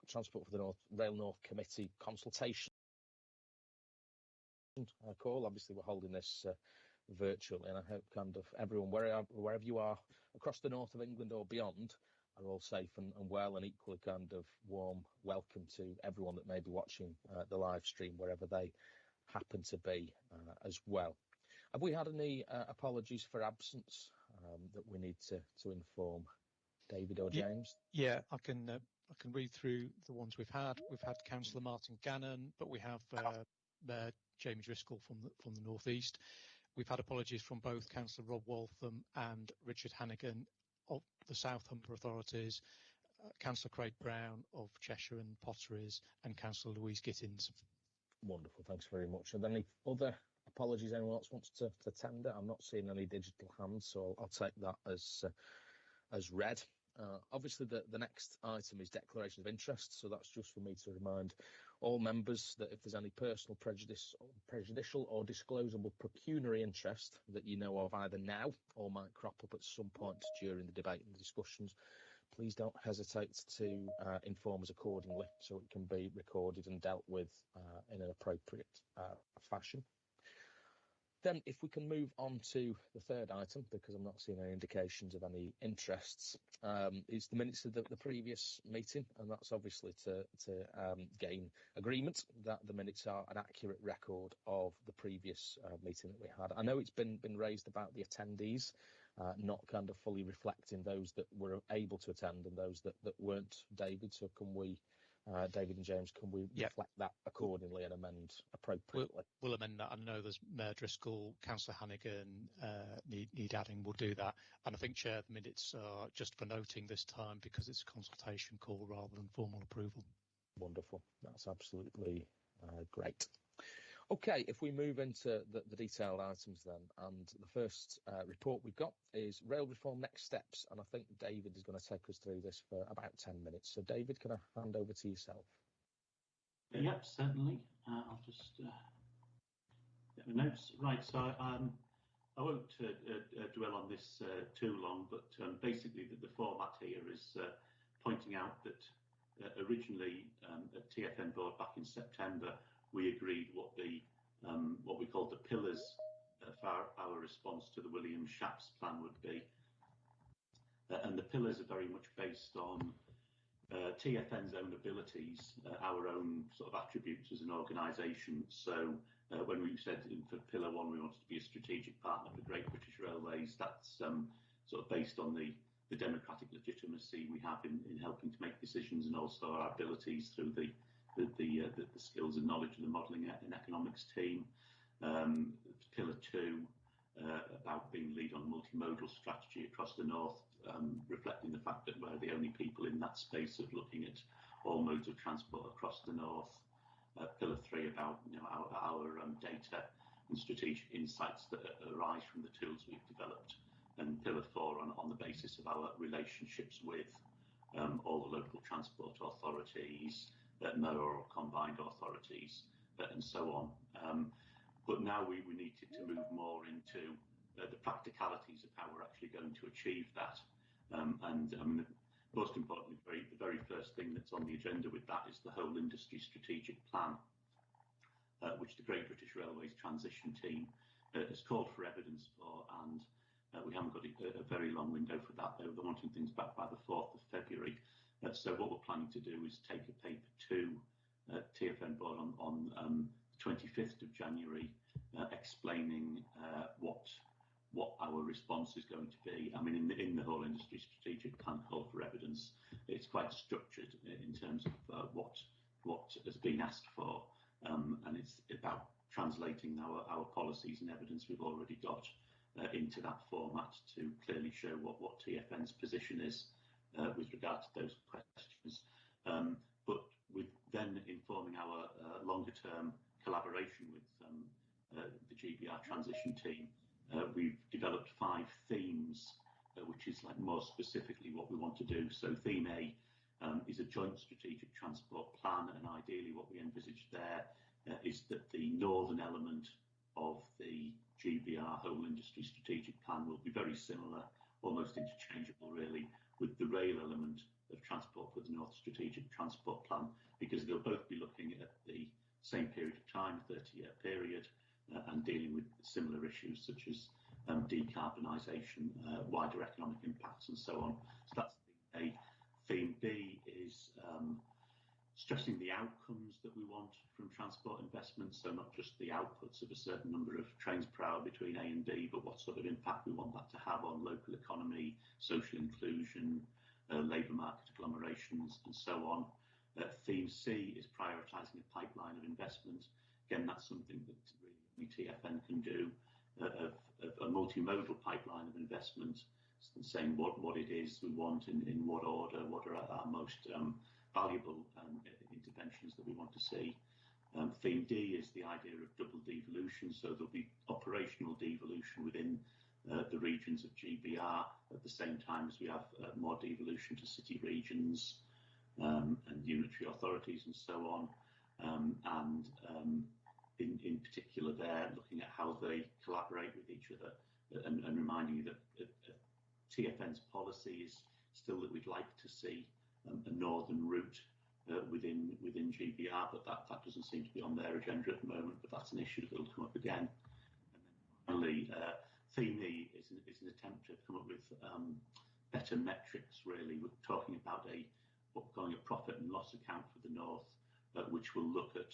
Transport for the Rail North Committee consultation call. Obviously, we're holding this virtually, and I hope kind of everyone, wherever you are across the north of England or beyond, are all safe and well, and equally kind of warm welcome to everyone that may be watching the live stream wherever they happen to be as well. Have we had any apologies for absence that we need to inform David or James? Yeah, I can read through the ones we've had. We've had Councillor Martin Gannon, but we have Mayor Jamie Driscoll from the North East. We've had apologies from both Councillor Rob Waltham and Richard Hannigan of the South Humber authorities, Councillor Craig Brown of Cheshire and Potteries, and Councillor Louise Gittins. Wonderful, thanks very much. Are there any other apologies anyone else wants to tender? I'm not seeing any digital hands, so I'll take that as read. Obviously, the next item is declaration of interest, so that's just for me to remind all members that if there's any personal prejudicial or disclosable pecuniary interest that you know of either now or might crop up at some point during the debate and the discussions, please don't hesitate to inform us accordingly so it can be recorded and dealt with in an appropriate fashion. Then, if we can move on to the third item, because I'm not seeing any indications of any interests, is the minutes of the previous meeting, and that's obviously to gain agreement that the minutes are an accurate record of the previous meeting that we had. I know it's been raised about the attendees not kind of fully reflecting those that were able to attend and those that weren't, David, so can we, David and James, can we reflect that accordingly and amend appropriately? We'll amend that. I know there's Mayor Driscoll, Councillor Hannigan need adding. We'll do that. And I think, Chair, the minutes are just for noting this time because it's a consultation call rather than formal approval. Wonderful. That's absolutely great. OK, if we move into the detailed items then, and the first report we've got is Rail Reform Next Steps, and I think David is going to take us through this for about 10 minutes. So, David, can I hand over to yourself? Yep, certainly. I'll just get the notes. Right, so I won't dwell on this too long, but basically the format here is pointing out that originally at TFN board back in September, we agreed what we called the pillars for our response to the William Shapps plan would be. And the pillars are very much based on TFN's own abilities, our own sort of attributes as an organisation. So when we said for Pillar 1 we wanted to be a strategic partner for Great British Railways, that's sort of based on the democratic legitimacy we have in helping to make decisions, and also our abilities through the skills and knowledge of the modelling and economics team. Pillar 2, about being lead on multimodal strategy across the north, reflecting the fact that we're the only people in that space of looking at all modes of transport across the north. Pillar 3, about our data and strategic insights that arise from the tools we've developed. And Pillar 4 on the basis of our relationships with all the local transport authorities, mayoral combined authorities, and so on. But now we needed to move more into the practicalities of how we're actually going to achieve that. Most importantly, the very first thing that's on the agenda with that is the whole industry strategic plan, which the Great British Railways transition team has called for evidence for, and we haven't got a very long window for that. They're wanting things back by the 4th of February. So what we're planning to do is take a paper to TFN board on the 25th of January, explaining what our response is going to be. I mean, in the whole industry strategic plan call for evidence, it's quite structured in terms of what has been asked for, and it's about translating our policies and evidence we've already got into that format to clearly show what TFN's position is with regard to those questions. But with then informing our longer term collaboration with the GBR transition team, we've developed 5 themes, which is like more specifically what we want to do. So theme A is a joint strategic transport plan, and ideally what we envisage there is that the northern element of the GBR whole industry strategic plan will be very similar, almost interchangeable really, with the rail element of Transport for the North Strategic Transport Plan, because they'll both be looking at the same period of time, 30-year period, and dealing with similar issues such as decarbonisation, wider economic impacts, and so on. So that's theme A. Theme B is stressing the outcomes that we want from transport investments, so not just the outputs of a certain number of trains per hour between A and B, but what sort of impact we want that to have on local economy, social inclusion, labour market agglomerations, and so on. Theme C is prioritising a pipeline of investment. Again, that's something that really TFN can do, of a multimodal pipeline of investment, saying what it is we want in what order, what are our most valuable interventions that we want to see. Theme D is the idea of double devolution, so there'll be operational devolution within the regions of GBR at the same time as we have more devolution to city regions and unitary authorities and so on. In particular there, looking at how they collaborate with each other and reminding you that TFN's policy is still that we'd like to see a northern route within GBR, but that doesn't seem to be on their agenda at the moment, but that's an issue that will come up again. And then finally, Theme E is an attempt to come up with better metrics, really. We're talking about what we're calling a profit and loss account for the North, which will look at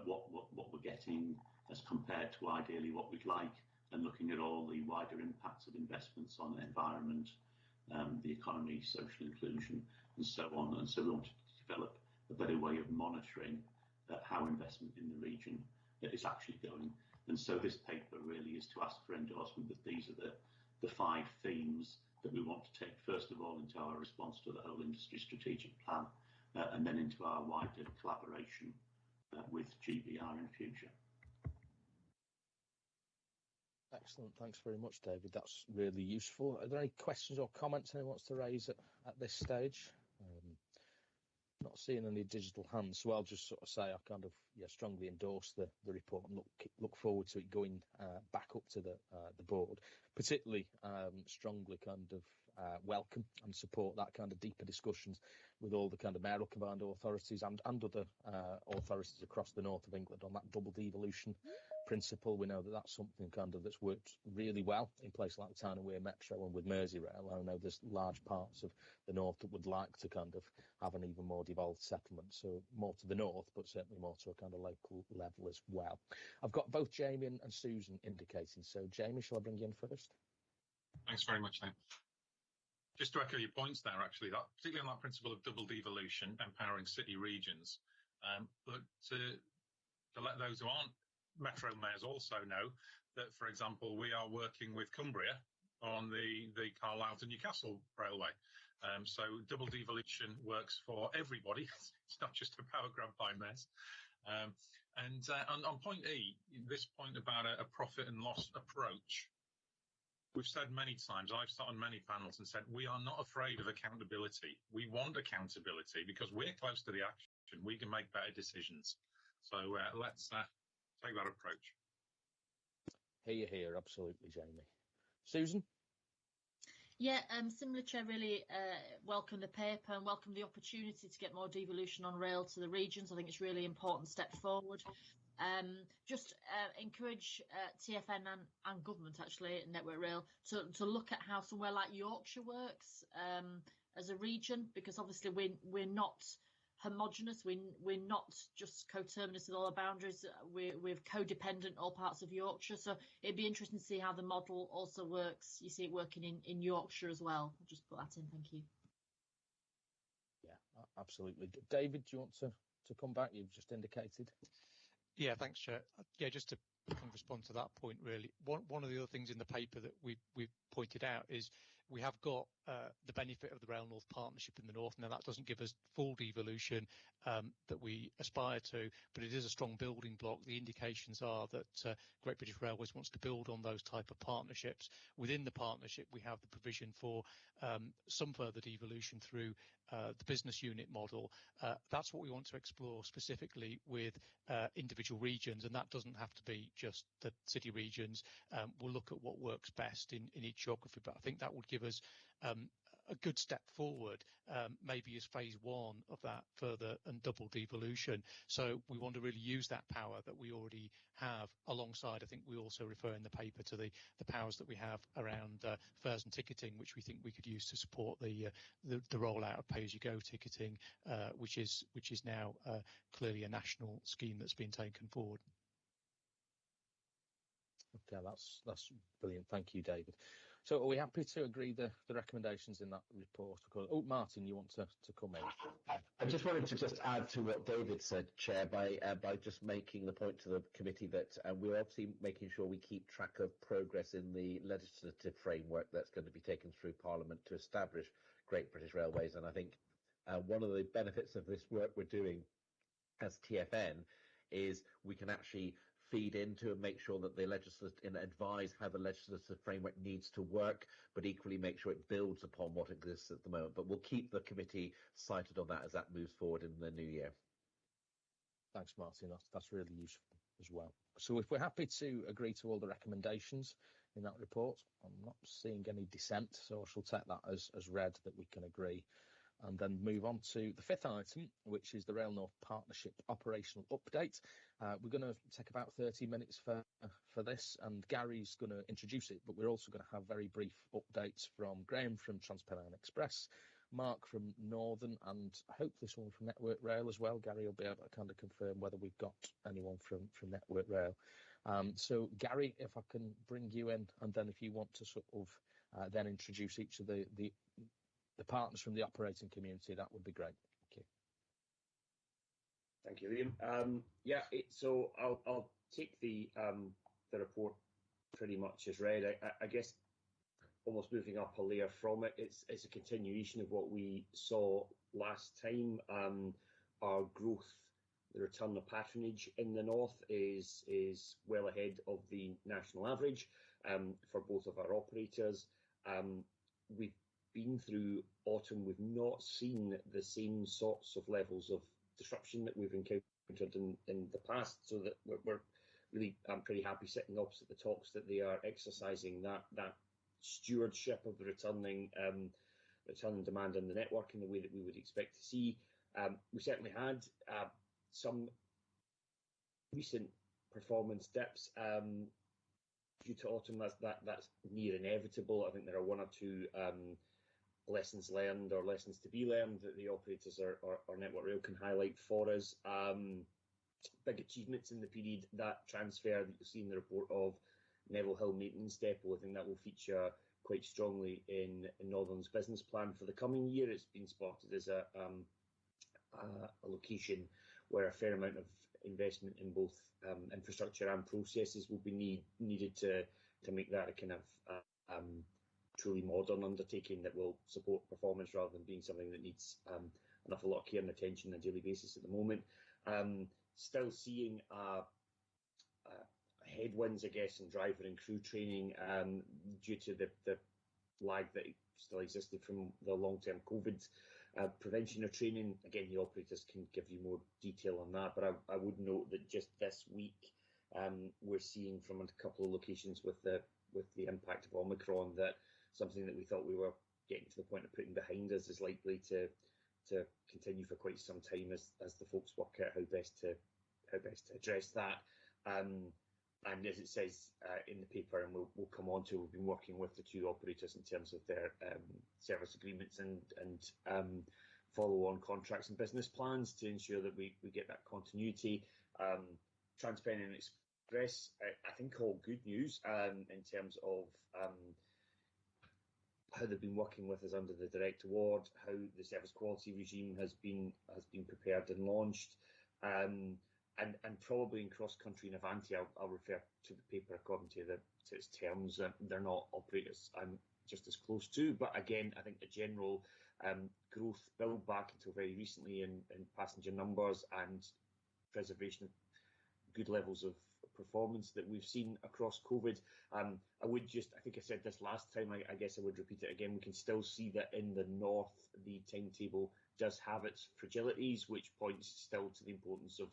what we're getting as compared to ideally what we'd like, and looking at all the wider impacts of investments on the environment, the economy, social inclusion, and so on. And so we want to develop a better way of monitoring how investment in the region is actually going. And so this paper really is to ask for endorsement that these are the 5 themes that we want to take, first of all, into our response to the whole industry strategic plan, and then into our wider collaboration with GBR in future. Excellent. Thanks very much, David. That's really useful. Are there any questions or comments anyone wants to raise at this stage? Not seeing any digital hands, so I'll just sort of say I kind of strongly endorse the report and look forward to it going back up to the board. Particularly strongly kind of welcome and support that kind of deeper discussions with all the kind of mayoral combined authorities and other authorities across the north of England on that double devolution principle. We know that that's something kind of that's worked really well in places like the Town and Wear Metro and with Merseyrail. I know there's large parts of the north that would like to kind of have an even more devolved settlement, so more to the north, but certainly more to a kind of local level as well. I've got both Jamie and Susan indicating, so Jamie, shall I bring you in first? Thanks very much, then. Just to echo your points there, actually, that particularly on that principle of double devolution, empowering city regions, but to let those who aren't Metro mayors also know that, for example, we are working with Cumbria on the Carlisle to Newcastle railway. So double devolution works for everybody. It's not just a power grab by mayors. And on point E, this point about a profit and loss approach, we've said many times, I've sat on many panels and said, we are not afraid of accountability. We want accountability because we're close to the action. We can make better decisions. So let's take that approach. Here, absolutely, Jamie. Susan? Yeah, similar, Chair, really welcome the paper and welcome the opportunity to get more devolution on rail to the regions. I think it's a really important step forward. Just encourage TFN and government, actually, Network Rail, to look at how somewhere like Yorkshire works as a region, because obviously we're not homogenous. We're not just coterminous with all our boundaries. We're codependent all parts of Yorkshire. So it'd be interesting to see how the model also works. You see it working in Yorkshire as well. I'll just put that in. Thank you. Yeah, absolutely. David, do you want to come back? You've just indicated. Yeah, thanks, Chair. Yeah, just to kind of respond to that point, really. One of the other things in the paper that we've pointed out is we have got the benefit of the Rail North Partnership in the north. Now, that doesn't give us full devolution that we aspire to, but it is a strong building block. The indications are that Great British Railways wants to build on those type of partnerships. Within the partnership, we have the provision for some further devolution through the business unit model. That's what we want to explore specifically with individual regions, and that doesn't have to be just the city regions. We'll look at what works best in each geography, but I think that would give us a good step forward, maybe as phase one of that further and double devolution. So we want to really use that power that we already have alongside. I think we also refer in the paper to the powers that we have around fares and ticketing, which we think we could use to support the rollout of pay-as-you-go ticketing, which is now clearly a national scheme that's been taken forward. Okay, that's brilliant. Thank you, David. So are we happy to agree the recommendations in that report? Oh, Martin, you want to come in? I just wanted to just add to what David said, Chair, by just making the point to the committee that we're obviously making sure we keep track of progress in the legislative framework that's going to be taken through Parliament to establish Great British Railways. And I think one of the benefits of this work we're doing as TFN is we can actually feed into and make sure that the legislative and advise how the legislative framework needs to work, but equally make sure it builds upon what exists at the moment. But we'll keep the committee cited on that as that moves forward in the new year. Thanks, Martin. That's really useful as well. So if we're happy to agree to all the recommendations in that report, I'm not seeing any dissent, so I shall take that as read that we can agree. And then move on to the fifth item, which is the Rail North Partnership operational update. We're going to take about 30 minutes for this, and Gary's going to introduce it, but we're also going to have very brief updates from Graham from Trans-Pennine Express, Mark from Northern, and hopefully someone from Network Rail as well. Gary will be able to kind of confirm whether we've got anyone from Network Rail. So Gary, if I can bring you in, and then if you want to sort of then introduce each of the partners from the operating community, that would be great. Thank you. Thank you, Liam. So I'll take the report pretty much as read. I guess almost moving up a layer from it, it's a continuation of what we saw last time. Our growth, the return of patronage in the north is well ahead of the national average for both of our operators. We've been through autumn, we've not seen the same sorts of levels of disruption that we've encountered in the past, so that we're really pretty happy sitting opposite the talks that they are exercising that stewardship of the returning demand in the network in the way that we would expect to see. We certainly had some recent performance dips due to autumn. That's near inevitable. I think there are one or two lessons learned or lessons to be learned that the operators or Network Rail can highlight for us. Big achievements in the period, that transfer that you'll see in the report of Neville Hill Maintenance Depot, I think that will feature quite strongly in Northern's business plan for the coming year. It's been spotted as a location where a fair amount of investment in both infrastructure and processes will be needed to make that a kind of truly modern undertaking that will support performance rather than being something that needs an awful lot of care and attention on a daily basis at the moment. Still seeing headwinds, I guess, in driver and crew training due to the lag that still existed from the long-term COVID prevention of training. Again, the operators can give you more detail on that, but I would note that just this week we're seeing from a couple of locations with the impact of Omicron that something that we thought we were getting to the point of putting behind us is likely to continue for quite some time as the folks work out how best to address that. And as it says in the paper, and we'll come on to, we've been working with the two operators in terms of their service agreements and follow-on contracts and business plans to ensure that we get that continuity. Trans-Pennine Express, I think all good news in terms of how they've been working with us under the direct award, how the service quality regime has been prepared and launched, and probably in cross-country and Avanti, I'll refer to the paper according to its terms. They're not operators I'm just as close to, but again, I think the general growth build back until very recently in passenger numbers and preservation of good levels of performance that we've seen across COVID. I think I said this last time, I guess I would repeat it again, we can still see that in the north, the timetable does have its fragilities, which points still to the importance of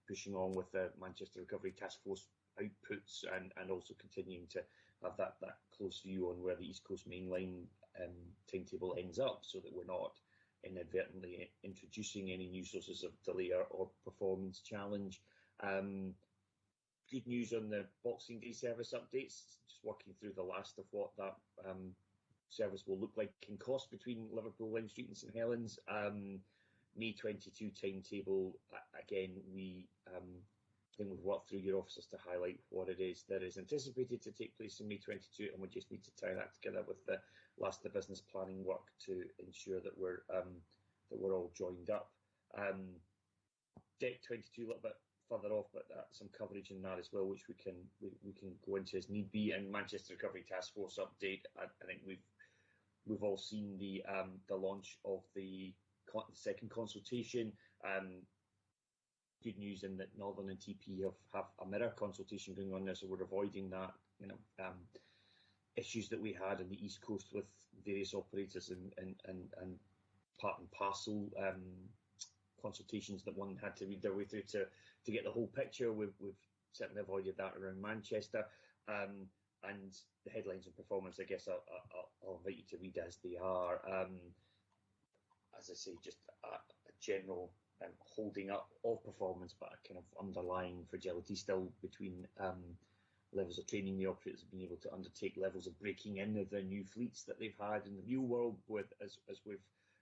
pushing on with the Manchester Recovery Task Force outputs and also continuing to have that close view on where the East Coast Main Line timetable ends up, so that we're not inadvertently introducing any new sources of delay or performance challenge. Good news on the Boxing Day service updates. Just working through the last of what that service will look like in cost between Liverpool, Lime Street and St Helens. May 22 timetable. Again, I think we've worked through your officers to highlight what it is that is anticipated to take place in May 22, and we just need to tie that together with the last of the business planning work to ensure that we're all joined up. Deck 22 a little bit further off, but some coverage in that as well, which we can go into as need be. And Manchester Recovery Task Force update. I think we've all seen the launch of the second consultation. Good news in that Northern and TP have a mirror consultation going on there, so we're avoiding that, issues that we had in the East Coast with various operators and part and parcel consultations that one had to read their way through to get the whole picture. We've certainly avoided that around Manchester. And the headlines and performance, I guess I'll invite you to read as they are. As I say, just a general holding up of performance, but a kind of underlying fragility still between levels of training the operators have been able to undertake, levels of breaking in of the new fleets that they've had in the real world with as we've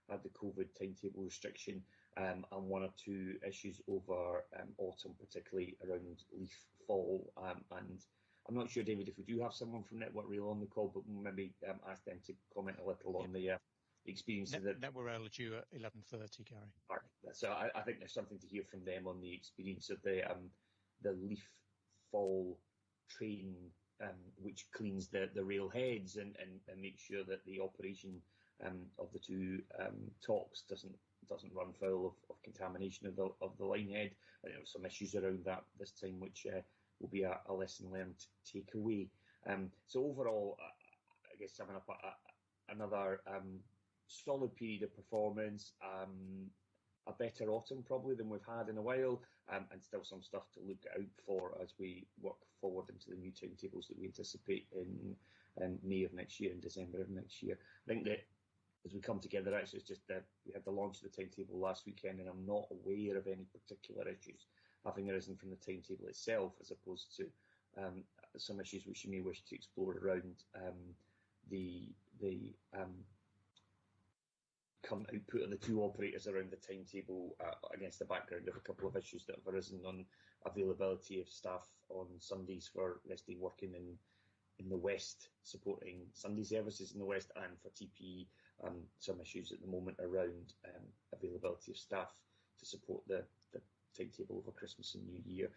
had the COVID timetable restriction, and one or two issues over autumn, particularly around leaf fall. And I'm not sure, David, if we do have someone from Network Rail on the call, but we'll maybe ask them to comment a little on the experience of the Network Rail are due at 11:30, Gary. Right. So I think there's something to hear from them on the experience of the leaf fall train, which cleans the rail heads and makes sure that the operation of the two tops doesn't run foul of contamination of the line head. And there were some issues around that this time, which will be a lesson learned takeaway. So overall, I guess summing up, another solid period of performance, a better autumn probably than we've had in a while, and still some stuff to look out for as we work forward into the new timetables that we anticipate in May of next year and December of next year. I think that as we come together, actually, it's just that we had the launch of the timetable last weekend, and I'm not aware of any particular issues having arisen from the timetable itself, as opposed to some issues which you may wish to explore around the current output of the two operators around the timetable, against the background of a couple of issues that have arisen on availability of staff on Sundays for rest day working in the West, supporting Sunday services in the West, and for TPE, some issues at the moment around availability of staff to support the timetable over Christmas and New Year.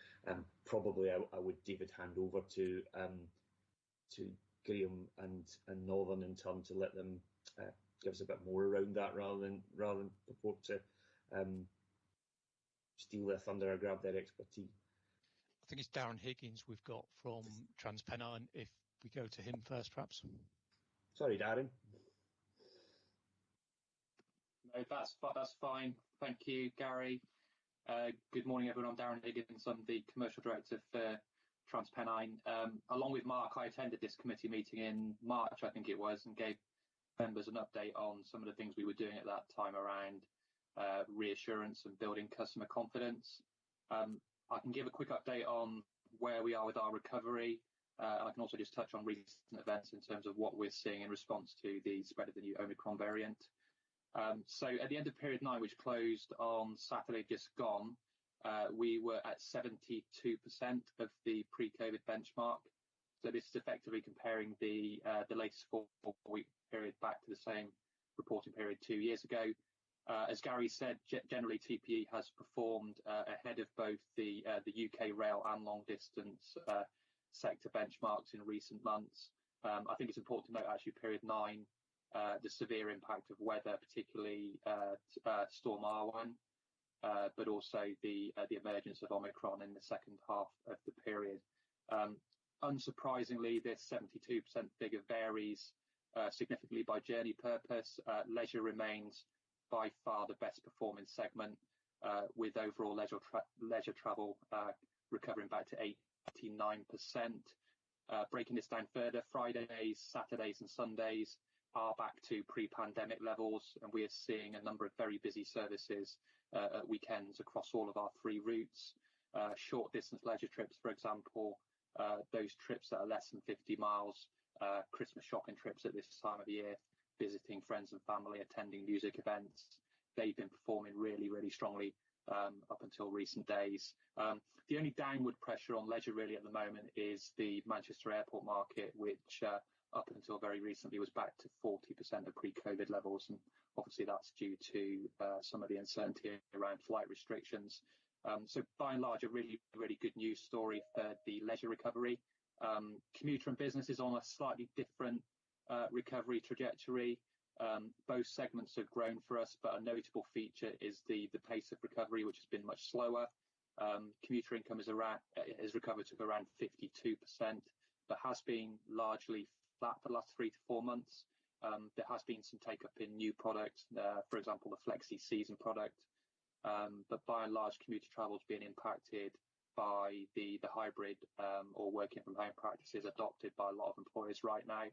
Probably I would, David, hand over to Graham and Northern in turn to let them give us a bit more around that rather than purport to steal their thunder or grab their expertise. I think it's Darren Higgins we've got from TransPennine. If we go to him first, perhaps. Sorry, Darren. No, that's fine. Thank you, Gary. Good morning, everyone. I'm Darren Higgins. I'm the Commercial Director for TransPennine. Along with Mark, I attended this committee meeting in March, I think it was, and gave members an update on some of the things we were doing at that time around reassurance and building customer confidence. I can give a quick update on where we are with our recovery, and I can also just touch on recent events in terms of what we're seeing in response to the spread of the new Omicron variant. So at the end of period 9, which closed on Saturday just gone, we were at 72% of the pre-COVID benchmark. So this is effectively comparing the latest 4-week period back to the same reporting period 2 years ago. As Gary said, generally TPE has performed ahead of both the UK rail and long distance sector benchmarks in recent months. I think it's important to note actually period 9, the severe impact of weather, particularly Storm Arwen, but also the emergence of Omicron in the second half of the period. Unsurprisingly, this 72% figure varies significantly by journey purpose. Leisure remains by far the best performing segment, with overall leisure travel recovering back to 89%. Breaking this down further, Fridays, Saturdays and Sundays are back to pre-pandemic levels, and we are seeing a number of very busy services at weekends across all of our 3 routes. Short distance leisure trips, for example, those trips that are less than 50 miles, Christmas shopping trips at this time of year, visiting friends and family, attending music events, they've been performing really, really strongly up until recent days. The only downward pressure on leisure really at the moment is the Manchester airport market, which up until very recently was back to 40% of pre-COVID levels, and obviously that's due to some of the uncertainty around flight restrictions. So by and large, a really, really good news story for the leisure recovery. Commuter and business is on a slightly different recovery trajectory. Both segments have grown for us, but a notable feature is the pace of recovery, which has been much slower. Commuter income has recovered to around 52%, but has been largely flat for the last 3 to 4 months. There has been some take up in new products, for example, the Flexi Season product. But by and large, commuter travel is being impacted by the hybrid or working from home practices adopted by a lot of employers right now.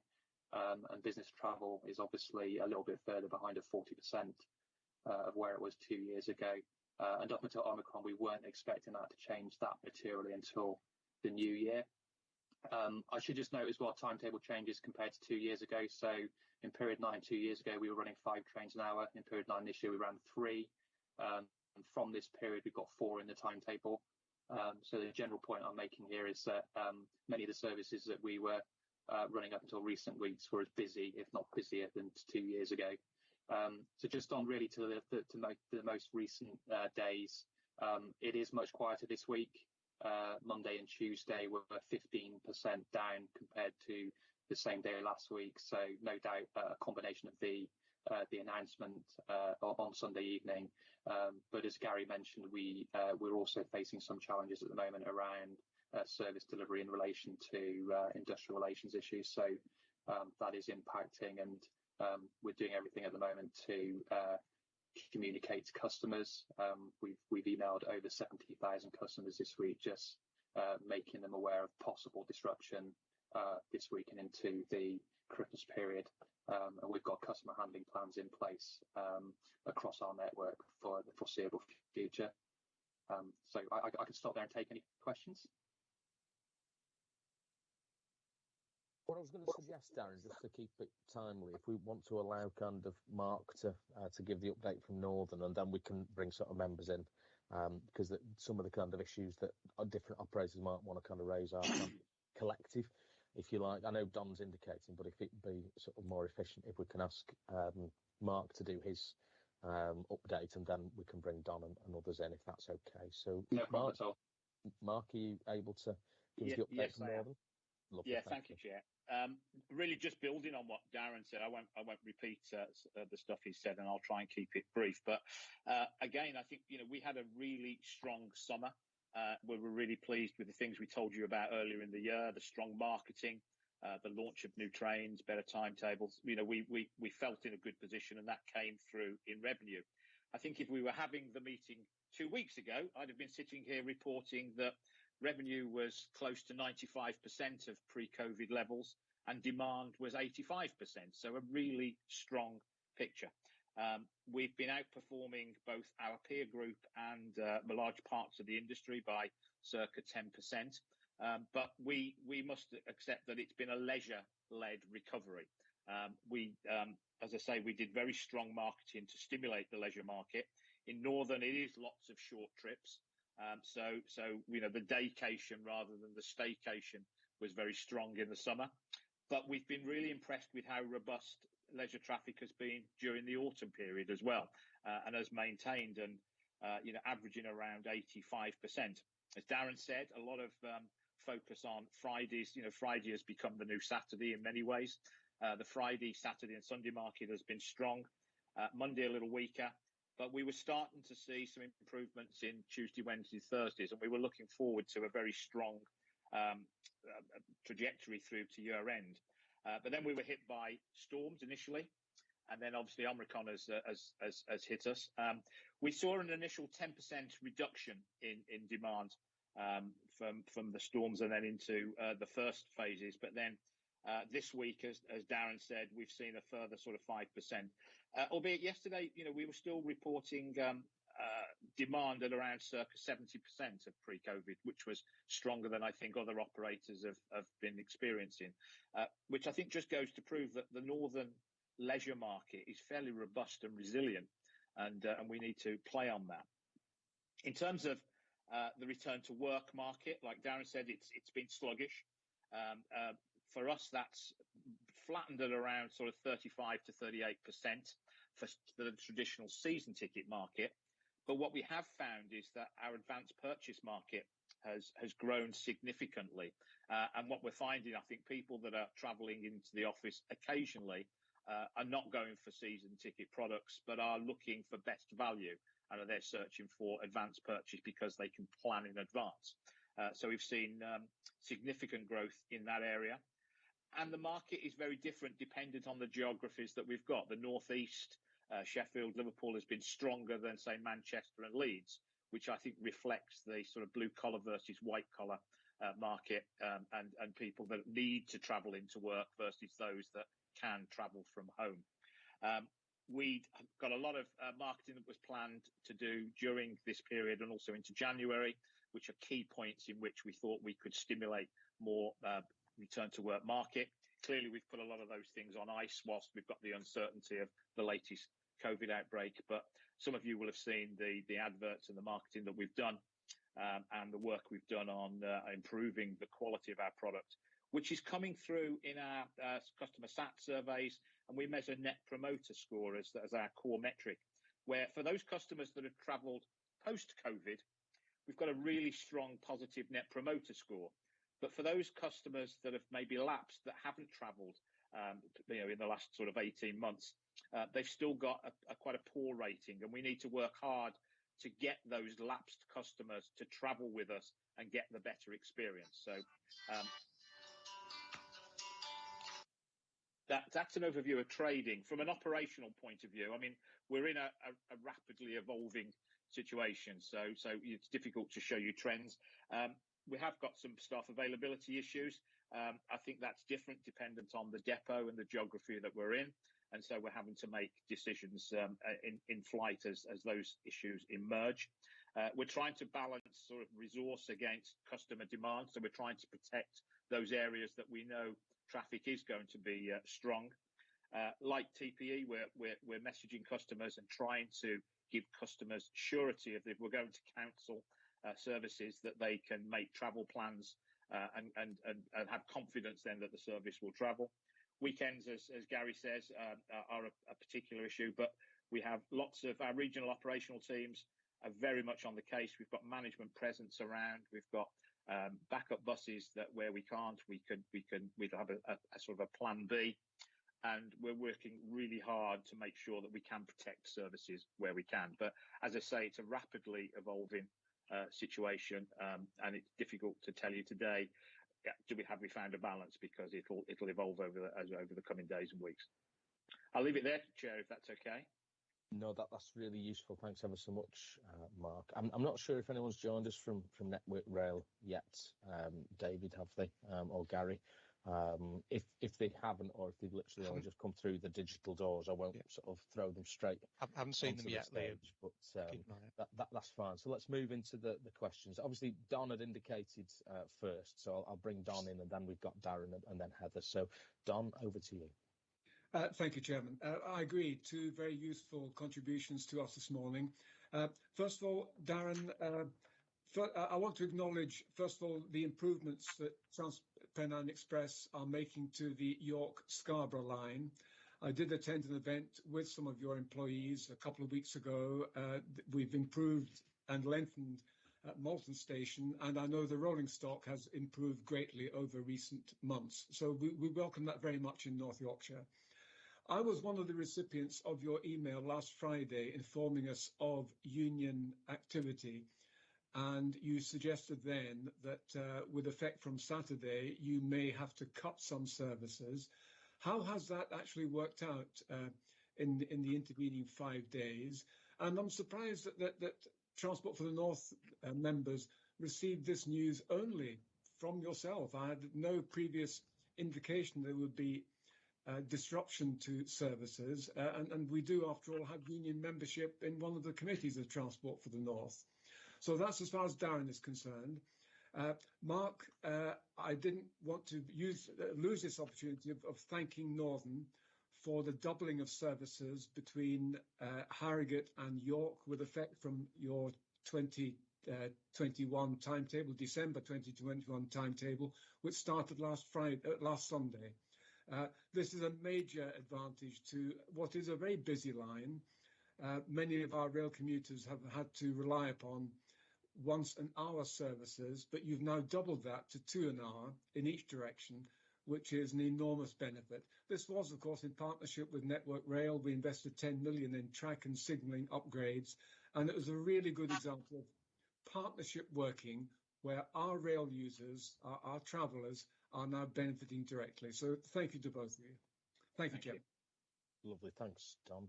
And business travel is obviously a little bit further behind at 40% of where it was 2 years ago. And up until Omicron, we weren't expecting that to change that materially until the new year. I should just note as well, timetable changes compared to 2 years ago. So in period 9 2 years ago, we were running 5 trains an hour. In period 9 this year, we ran 3. And from this period, we've got 4 in the timetable. So the general point I'm making here is that many of the services that we were running up until recent weeks were as busy, if not busier, than 2 years ago. So just on really to the most recent days, it is much quieter this week. Monday and Tuesday were 15% down compared to the same day last week. So no doubt a combination of the announcement on Sunday evening. But as Gary mentioned, we're also facing some challenges at the moment around service delivery in relation to industrial relations issues. So that is impacting, and we're doing everything at the moment to communicate to customers. We've emailed over 70,000 customers this week, just making them aware of possible disruption this week and into the Christmas period. And we've got customer handling plans in place across our network for the foreseeable future. So I can stop there and take any questions. What I was going to suggest, Darren, just to keep it timely, if we want to allow kind of Mark to give the update from Northern, and then we can bring sort of members in, because some of the kind of issues that different operators might want to kind of raise are collective, if you like. I know Don's indicating, but if it'd be sort of more efficient if we can ask Mark to do his update, and then we can bring Don and others in, if that's okay. So, no problem at all. Mark, are you able to give us the update from Northern? Lovely, yeah, thank you, Chair. Really just building on what Darren said, I won't repeat the stuff he said, and I'll try and keep it brief. But again, I think we had a really strong summer. We were really pleased with the things we told you about earlier in the year, the strong marketing, the launch of new trains, better timetables. We felt in a good position, and that came through in revenue. I think if we were having the meeting 2 weeks ago, I'd have been sitting here reporting that revenue was close to 95% of pre-COVID levels, and demand was 85%. So a really strong picture. We've been outperforming both our peer group and the large parts of the industry by circa 10%. But we must accept that it's been a leisure-led recovery. As I say, we did very strong marketing to stimulate the leisure market. In Northern, it is lots of short trips. So the daycation rather than the staycation was very strong in the summer. But we've been really impressed with how robust leisure traffic has been during the autumn period as well, and has maintained and averaging around 85%. As Darren said, a lot of focus on Fridays. Friday has become the new Saturday in many ways. The Friday, Saturday and Sunday market has been strong. Monday a little weaker. But we were starting to see some improvements in Tuesday, Wednesday, Thursdays, and we were looking forward to a very strong trajectory through to year end. But then we were hit by storms initially, and then obviously Omicron has hit us. We saw an initial 10% reduction in demand from the storms and then into the first phases. But then This week, as Darren said, we've seen a further sort of 5%. Albeit yesterday, we were still reporting demand at around circa 70% of pre-COVID, which was stronger than I think other operators have been experiencing, which I think just goes to prove that the northern leisure market is fairly robust and resilient, and we need to play on that. In terms of the return to work market, like Darren said, it's been sluggish. For us, that's flattened at around sort of 35 to 38% for the traditional season ticket market. But what we have found is that our advanced purchase market has grown significantly. And what we're finding, I think people that are travelling into the office occasionally are not going for season ticket products, but are looking for best value, and they're searching for advanced purchase because they can plan in advance. So we've seen significant growth in that area. And the market is very different dependent on the geographies that we've got. The Northeast, Sheffield, Liverpool has been stronger than, say, Manchester and Leeds, which I think reflects the sort of blue collar versus white collar market, and people that need to travel into work versus those that can travel from home. We got a lot of marketing that was planned to do during this period and also into January, which are key points in which we thought we could stimulate more return to work market. Clearly, we've put a lot of those things on ice whilst we've got the uncertainty of the latest COVID outbreak. But some of you will have seen the adverts and the marketing that we've done, and the work we've done on improving the quality of our product, which is coming through in our customer sat surveys. And we measure net promoter score as our core metric, where for those customers that have travelled post-COVID, we've got a really strong positive net promoter score. But for those customers that have maybe lapsed, that haven't travelled in the last sort of 18 months, they've still got quite a poor rating. And we need to work hard to get those lapsed customers to travel with us and get the better experience. So that's an overview of trading. From an operational point of view, I mean, we're in a rapidly evolving situation, so it's difficult to show you trends. We have got some staff availability issues. I think that's different dependent on the depot and the geography that we're in. And so we're having to make decisions in flight as those issues emerge. We're trying to balance sort of resource against customer demand. So we're trying to protect those areas that we know traffic is going to be strong. Like TPE, we're messaging customers and trying to give customers surety of if we're going to cancel services, that they can make travel plans and have confidence then that the service will travel. Weekends, as Gary says, are a particular issue, but we have lots of our regional operational teams are very much on the case. We've got management presence around. We've got backup buses that where we can't, we'd have a sort of a plan B, and we're working really hard to make sure that we can protect services where we can. But as I say, it's a rapidly evolving situation, and it's difficult to tell you today. Have we found a balance, because it'll evolve over the coming days and weeks. I'll leave it there, Chair, if that's okay. No, that's really useful. Thanks ever so much, Mark. I'm not sure if anyone's joined us from Network Rail yet. David, have they, or Gary? If they haven't, or if they've literally only just come through the digital doors, I won't sort of throw them straight. I haven't seen them yet, Liam. But that's fine. So let's move into the questions. Obviously, Don had indicated first, so I'll bring Don in, and then we've got Darren and then Heather. So Don, over to you. Thank you, Chairman. I agree. Two very useful contributions to us this morning. First of all, Darren, I want to acknowledge, first of all, the improvements that TransPennine Express are making to the York-Scarborough line. I did attend an event with some of your employees a couple of weeks ago. We've improved and lengthened at Malton Station, and I know the rolling stock has improved greatly over recent months. So we welcome that very much in North Yorkshire. I was one of the recipients of your email last Friday informing us of union activity, and you suggested then that with effect from Saturday, you may have to cut some services. How has that actually worked out in the intervening 5 days? And I'm surprised that Transport for the North members received this news only from yourself. I had no previous indication there would be disruption to services, and we do, after all, have union membership in one of the committees of Transport for the North. So that's as far as Darren is concerned. Mark, I didn't want to lose this opportunity of thanking Northern for the doubling of services between Harrogate and York, with effect from your 2021 timetable, December 2021 timetable, which started last Sunday. This is a major advantage to what is a very busy line. Many of our rail commuters have had to rely upon once an hour services, but you've now doubled that to 2 an hour in each direction, which is an enormous benefit. This was, of course, in partnership with Network Rail. We invested 10 million in track and signalling upgrades, and it was a really good example of partnership working where our rail users, our travellers, are now benefiting directly. So thank you to both of you. Thank you, Jim. Lovely, thanks, Don.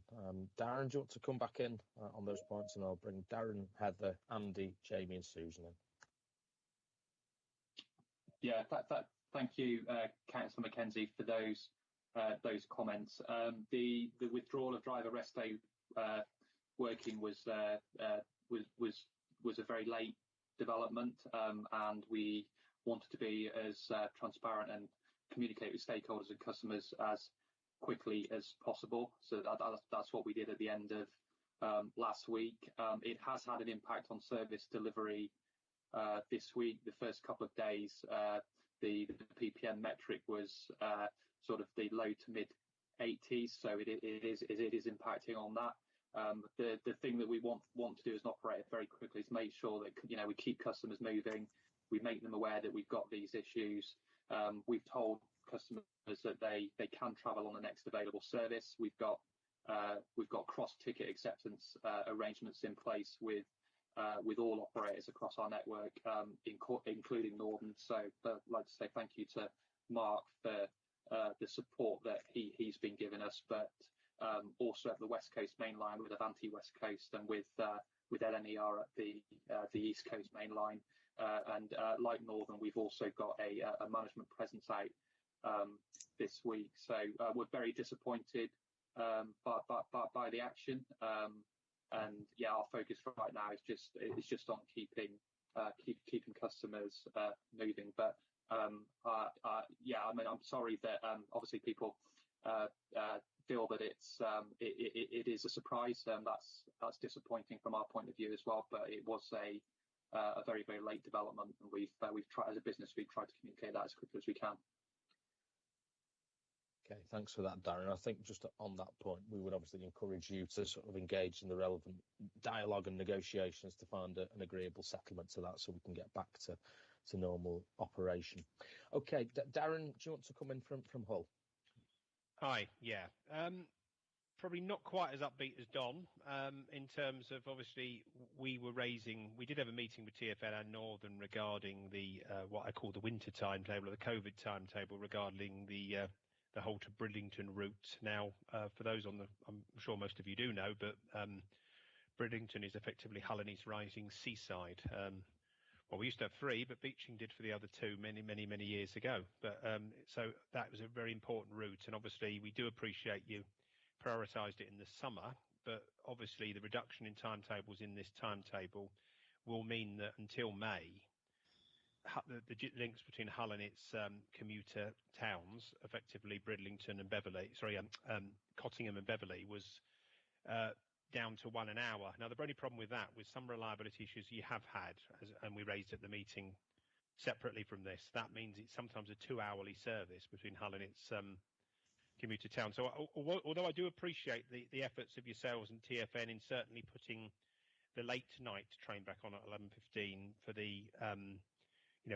Darren, do you want to come back in on those points, and I'll bring Darren, Heather, Andy, Jamie and Susan in. Yeah, thank you, Councillor Mackenzie, for those comments. The withdrawal of driver rest day working was a very late development, and we wanted to be as transparent and communicate with stakeholders and customers as quickly as possible. So that's what we did at the end of last week. It has had an impact on service delivery this week. The first couple of days, the PPM metric was sort of the low to mid 80s, so it is impacting on that. The thing that we want to do as an operator very quickly is make sure that we keep customers moving. We make them aware that we've got these issues. We've told customers that they can travel on the next available service. We've got cross-ticket acceptance arrangements in place with all operators across our network, including Northern. So I'd like to say thank you to Mark for the support that he's been giving us, but also at the West Coast Main Line with Avanti West Coast and with LNER at the East Coast Main Line. And like Northern, we've also got a management presence out this week. So we're very disappointed by the action. And yeah, our focus right now is just on keeping customers moving. But yeah, I mean, I'm sorry that obviously people feel that it is a surprise. That's disappointing from our point of view as well. But it was a very, very late development, and we've tried, as a business, we've tried to communicate that as quickly as we can. Okay, thanks for that, Darren. I think just on that point, we would obviously encourage you to sort of engage in the relevant dialogue and negotiations to find an agreeable settlement to that, so we can get back to normal operation. Okay, Darren, do you want to come in from Hull? Hi, yeah. Probably not quite as upbeat as Don in terms of, obviously, we did have a meeting with TfL and Northern regarding the what I call the winter timetable, or the COVID timetable, regarding the Hull to Bridlington route. Now, for those I'm sure most of you do know, but Bridlington is effectively Hull and East Rising seaside. Well, we used to have 3, but Beeching did for the other 2 many years ago. But so that was a very important route, and obviously we do appreciate you prioritised it in the summer, but obviously the reduction in timetables in this timetable will mean that until May, the links between Hull and its commuter towns, effectively Bridlington and Beverley, Cottingham and Beverley, was down to 1 hour. Now, the only problem with that was some reliability issues you have had, and we raised at the meeting separately from this. That means it's sometimes a 2-hourly service between Hull and its commuter town. So although I do appreciate the efforts of yourselves and TfN in certainly putting the late night train back on at 11:15 for the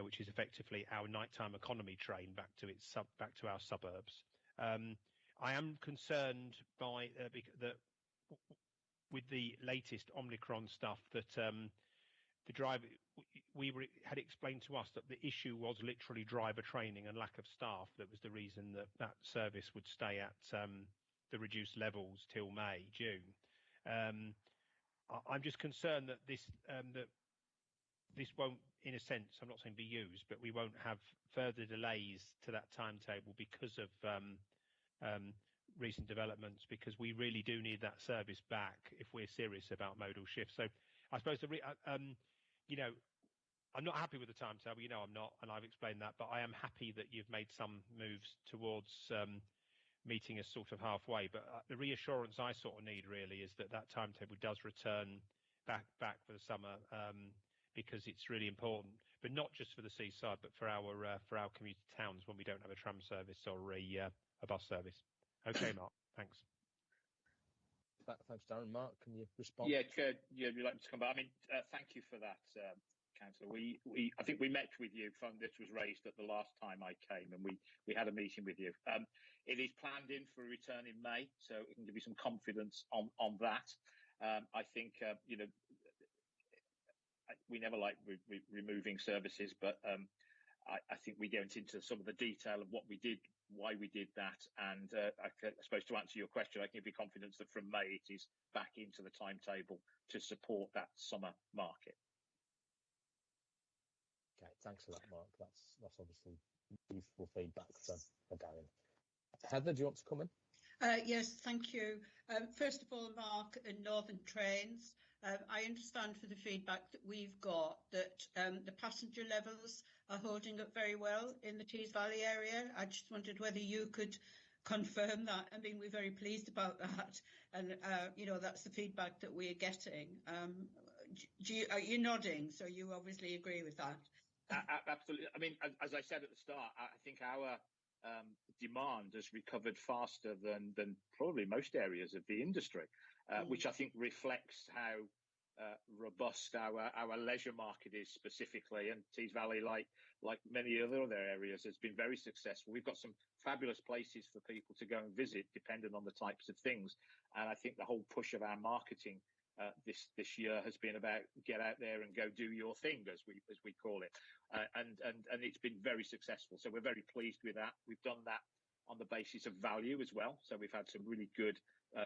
which is effectively our nighttime economy train back to our suburbs, I am concerned by that with the latest Omicron stuff that the driver had explained to us that the issue was literally driver training and lack of staff. That was the reason that service would stay at the reduced levels till June. I'm just concerned that this won't, in a sense, I'm not saying be used, but we won't have further delays to that timetable because of recent developments, because we really do need that service back if we're serious about modal shift. So I suppose I'm not happy with the timetable, I'm not, and I've explained that, but I am happy that you've made some moves towards meeting us sort of halfway. But the reassurance I sort of need really is that timetable does return back for the summer, because it's really important, but not just for the seaside, but for our commuter towns when we don't have a tram service or a bus service. Okay, Mark, thanks. Thanks, Darren. Mark, can you respond? Yeah, Chair, you'd like me to come back? I mean, thank you for that, Councillor. I think we met with you. This was raised at the last time I came, and we had a meeting with you. It is planned in for a return in May, so it can give you some confidence on that. I think we never like removing services, but I think we get into some of the detail of what we did, why we did that, and I suppose to answer your question, I can give you confidence that from May it is back into the timetable to support that summer market. Okay, thanks for that, Mark. That's obviously useful feedback for Darren. Heather, do you want to come in? Yes, thank you. First of all, Mark, in Northern Trains, I understand for the feedback that we've got that the passenger levels are holding up very well in the Tees Valley area. I just wondered whether you could confirm that. I mean, we're very pleased about that, and that's the feedback that we're getting. Are you nodding? So you obviously agree with that. Absolutely. I mean, as I said at the start, I think our demand has recovered faster than probably most areas of the industry, which I think reflects how robust our leisure market is specifically, and Tees Valley, like many other areas, has been very successful. We've got some fabulous places for people to go and visit, depending on the types of things, and I think the whole push of our marketing this year has been about get out there and go do your thing, as we call it, and it's been very successful. So we're very pleased with that. We've done that on the basis of value as well. So we've had some really good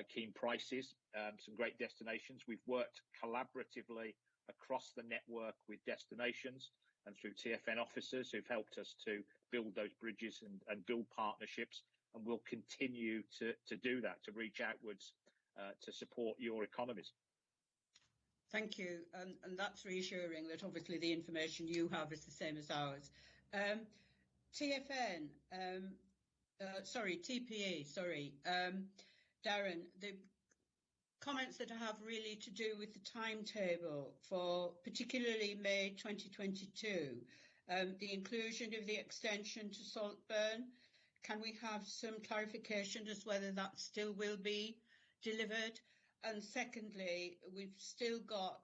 keen prices, some great destinations. We've worked collaboratively across the network with destinations and through TfN officers who've helped us to build those bridges and build partnerships, and we'll continue to do that, to reach outwards to support your economies. Thank you, and that's reassuring that obviously the information you have is the same as ours. TFN, TPE, Darren, the comments that I have really to do with the timetable for particularly May 2022, the inclusion of the extension to Saltburn. Can we have some clarification as whether that still will be delivered? And secondly, we've still got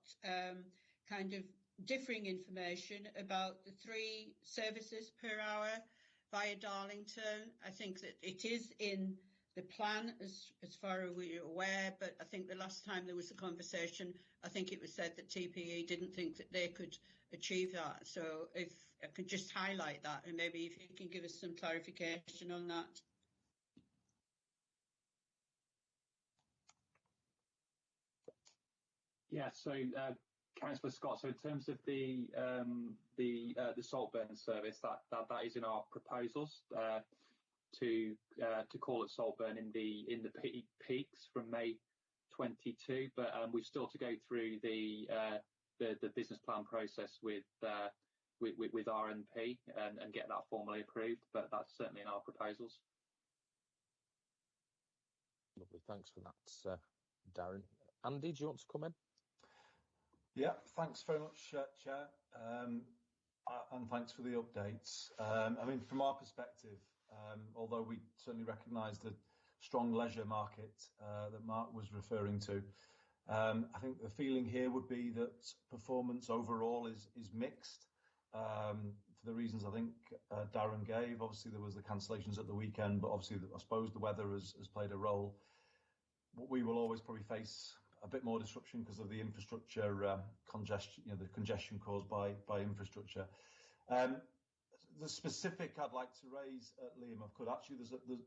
kind of differing information about the 3 services per hour via Darlington. I think that it is in the plan as far as we're aware, but I think the last time there was a conversation, I think it was said that TPE didn't think that they could achieve that. So if I could just highlight that, and maybe if you can give us some clarification on that. Yeah, so Councillor Scott, so in terms of the Saltburn service, that is in our proposals to call it Saltburn in the peaks from May 22, but we've still to go through the business plan process with RNP and get that formally approved, but that's certainly in our proposals. Lovely, thanks for that, Darren. Andy, do you want to come in? Yeah, thanks very much, Chair, and thanks for the updates. I mean, from our perspective, although we certainly recognise the strong leisure market that Mark was referring to, I think the feeling here would be that performance overall is mixed for the reasons I think Darren gave. Obviously, there was the cancellations at the weekend, but obviously, I suppose the weather has played a role. We will always probably face a bit more disruption because of the infrastructure congestion, the congestion caused by infrastructure. The specific I'd like to raise, Liam, of course, actually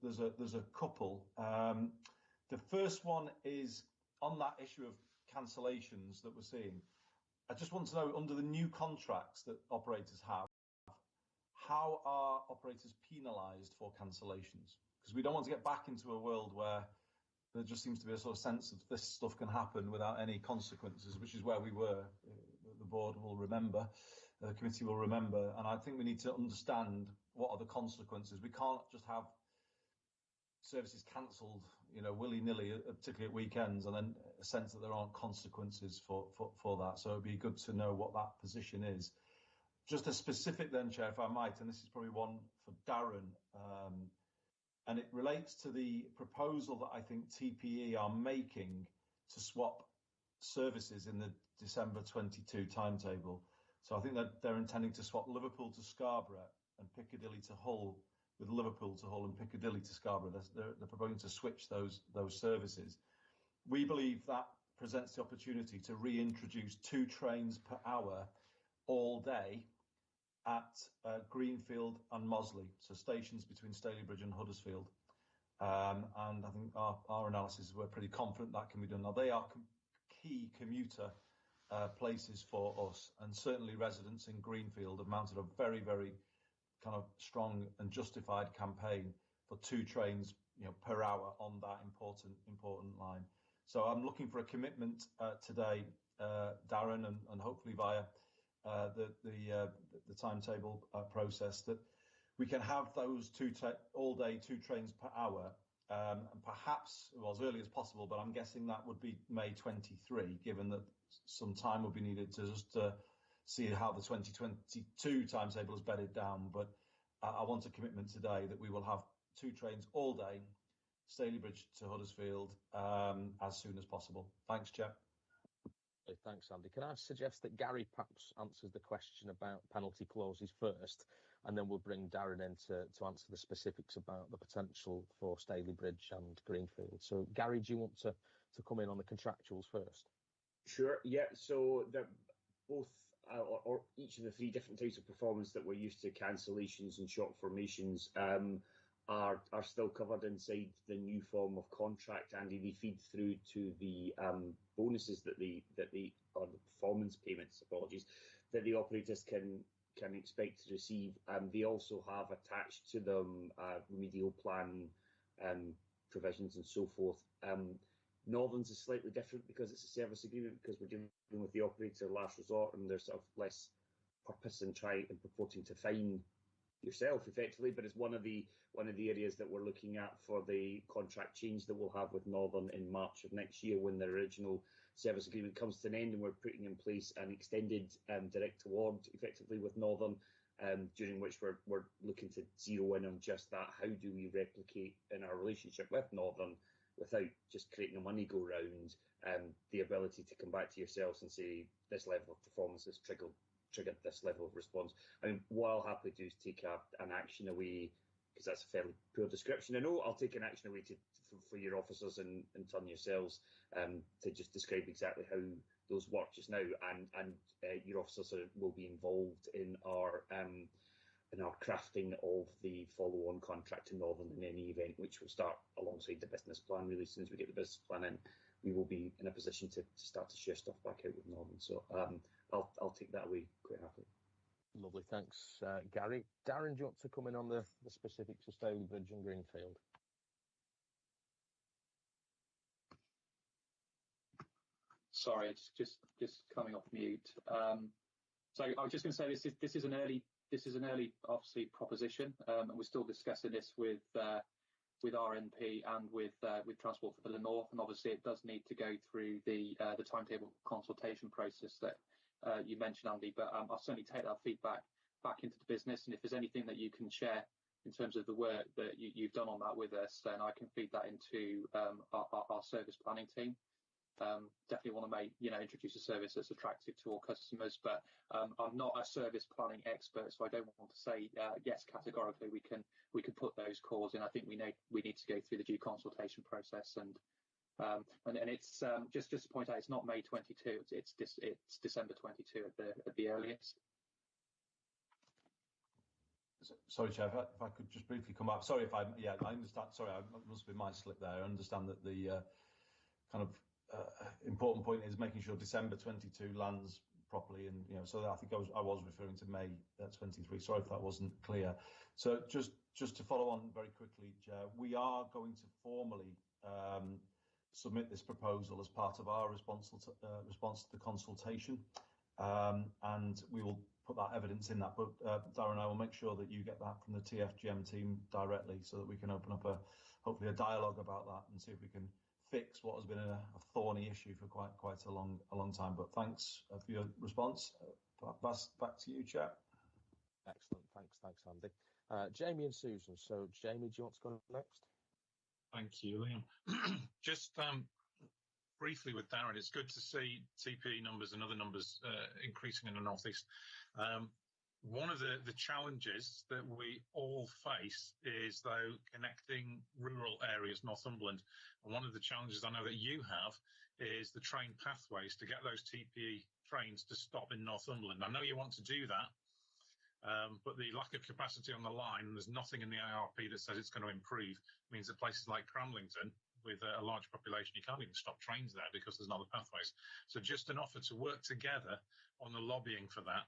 there's a couple. The first one is on that issue of cancellations that we're seeing. I just want to know, under the new contracts that operators have, how are operators penalised for cancellations? Because we don't want to get back into a world where there just seems to be a sort of sense of this stuff can happen without any consequences, which is where we were. The board will remember, the committee will remember, and I think we need to understand what are the consequences. We can't just have services cancelled, willy-nilly, particularly at weekends, and then a sense that there aren't consequences for that. So it'd be good to know what that position is. Just a specific then, Chair, if I might, and this is probably one for Darren, and it relates to the proposal that I think TPE are making to swap services in the December 22 timetable. So I think that they're intending to swap Liverpool to Scarborough and Piccadilly to Hull, with Liverpool to Hull and Piccadilly to Scarborough. They're proposing to switch those services. We believe that presents the opportunity to reintroduce 2 trains per hour all day at Greenfield and Mosley, so stations between Stalybridge and Huddersfield. And I think our analysis, we're pretty confident that can be done. Now, they are key commuter places for us, and certainly residents in Greenfield have mounted a very, very kind of strong and justified campaign for 2 trains, per hour on that important line. So I'm looking for a commitment today, Darren, and hopefully via the timetable process, that we can have those all day 2 trains per hour, and perhaps as early as possible, but I'm guessing that would be May 23, given that some time will be needed to just see how the 2022 timetable is bedded down. But I want a commitment today that we will have 2 trains all day, Stalybridge to Huddersfield, as soon as possible. Thanks, Chair. Thanks, Andy. Can I suggest that Gary perhaps answers the question about penalty clauses first, and then we'll bring Darren in to answer the specifics about the potential for Stalybridge and Greenfield. So, Gary, do you want to come in on the contractuals first? Sure, yeah. So both or each of the 3 different types of performance that we're used to, cancellations and short formations, are still covered inside the new form of contract, and they feed through to the bonuses that or the performance payments, apologies, that the operators can expect to receive. They also have attached to them remedial plan provisions and so forth. Northern's is slightly different because it's a service agreement, because we're dealing with the operator last resort, and there's sort of less purpose in trying and purporting to fine yourself effectively, but it's one of the areas that we're looking at for the contract change that we'll have with Northern in March of next year, when their original service agreement comes to an end, and we're putting in place an extended direct award effectively with Northern, during which we're looking to zero in on just that. How do we replicate in our relationship with Northern, without just creating a money go round, the ability to come back to yourselves and say, this level of performance has triggered this level of response. I mean, what I'll happily do is take an action away, because that's a fairly poor description. I know I'll take an action away for your officers and turn yourselves to just describe exactly how those work just now, and your officers will be involved in our crafting of the follow-on contract to Northern in any event, which will start alongside the business plan. Really, as soon as we get the business plan in, we will be in a position to start to share stuff back out with Northern. So I'll take that away quite happily. Lovely, thanks, Gary. Darren, do you want to come in on the specifics of Stalybridge and Greenfield? Sorry, just coming off mute. So I was just going to say this is an early obviously proposition, and we're still discussing this with RNP and with Transport for the North, and obviously it does need to go through the timetable consultation process that you mentioned, Andy. But I'll certainly take that feedback back into the business, and if there's anything that you can share in terms of the work that you've done on that with us, then I can feed that into our service planning team. Definitely want to introduce a service that's attractive to all customers, but I'm not a service planning expert, so I don't want to say yes categorically we can put those calls in. I think we need to go through the due consultation process, and it's just to point out, it's not May 22, it's December 22 at the earliest. Sorry, Chair, if I could just briefly come back. Sorry I understand. Sorry, I must be my slip there. I understand that the kind of important point is making sure December 22 lands properly. And so I think I was referring to May 23. Sorry if that wasn't clear. So just to follow on very quickly, Chair, we are going to formally submit this proposal as part of our response to the consultation, and we will put that evidence in that. But Darren, I will make sure that you get that from the TFGM team directly, so that we can open up hopefully a dialogue about that and see if we can fix what has been a thorny issue for quite a long time. But thanks for your response. Back to you, Chair. Excellent. Thanks, Andy. Jamie and Susan. So, Jamie, do you want to go next? Thank you, Liam. Just briefly with Darren, it's good to see TPE numbers and other numbers increasing in the North East. One of the challenges that we all face is, though, connecting rural areas, Northumberland. And one of the challenges I know that you have is the train pathways to get those TPE trains to stop in Northumberland. I know you want to do that, but the lack of capacity on the line, and there's nothing in the ARP that says it's going to improve, means that places like Cramlington, with a large population, you can't even stop trains there because there's not the pathways. So just an offer to work together on the lobbying for that,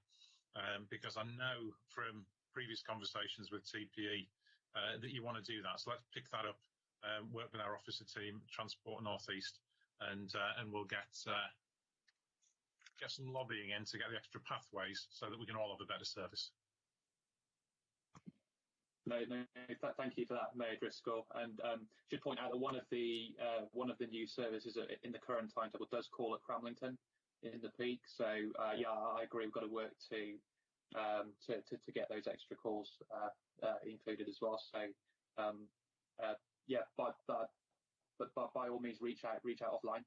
because I know from previous conversations with TPE that you want to do that. So let's pick that up, work with our officer team, Transport North East, and we'll get some lobbying in to get the extra pathways so that we can all have a better service. No, thank you for that, Mayor Driscoll. And should point out that one of the new services in the current timetable does call at Cramlington in the peak. So yeah, I agree. We've got to work to get those extra calls included as well. So yeah, but by all means, reach out offline.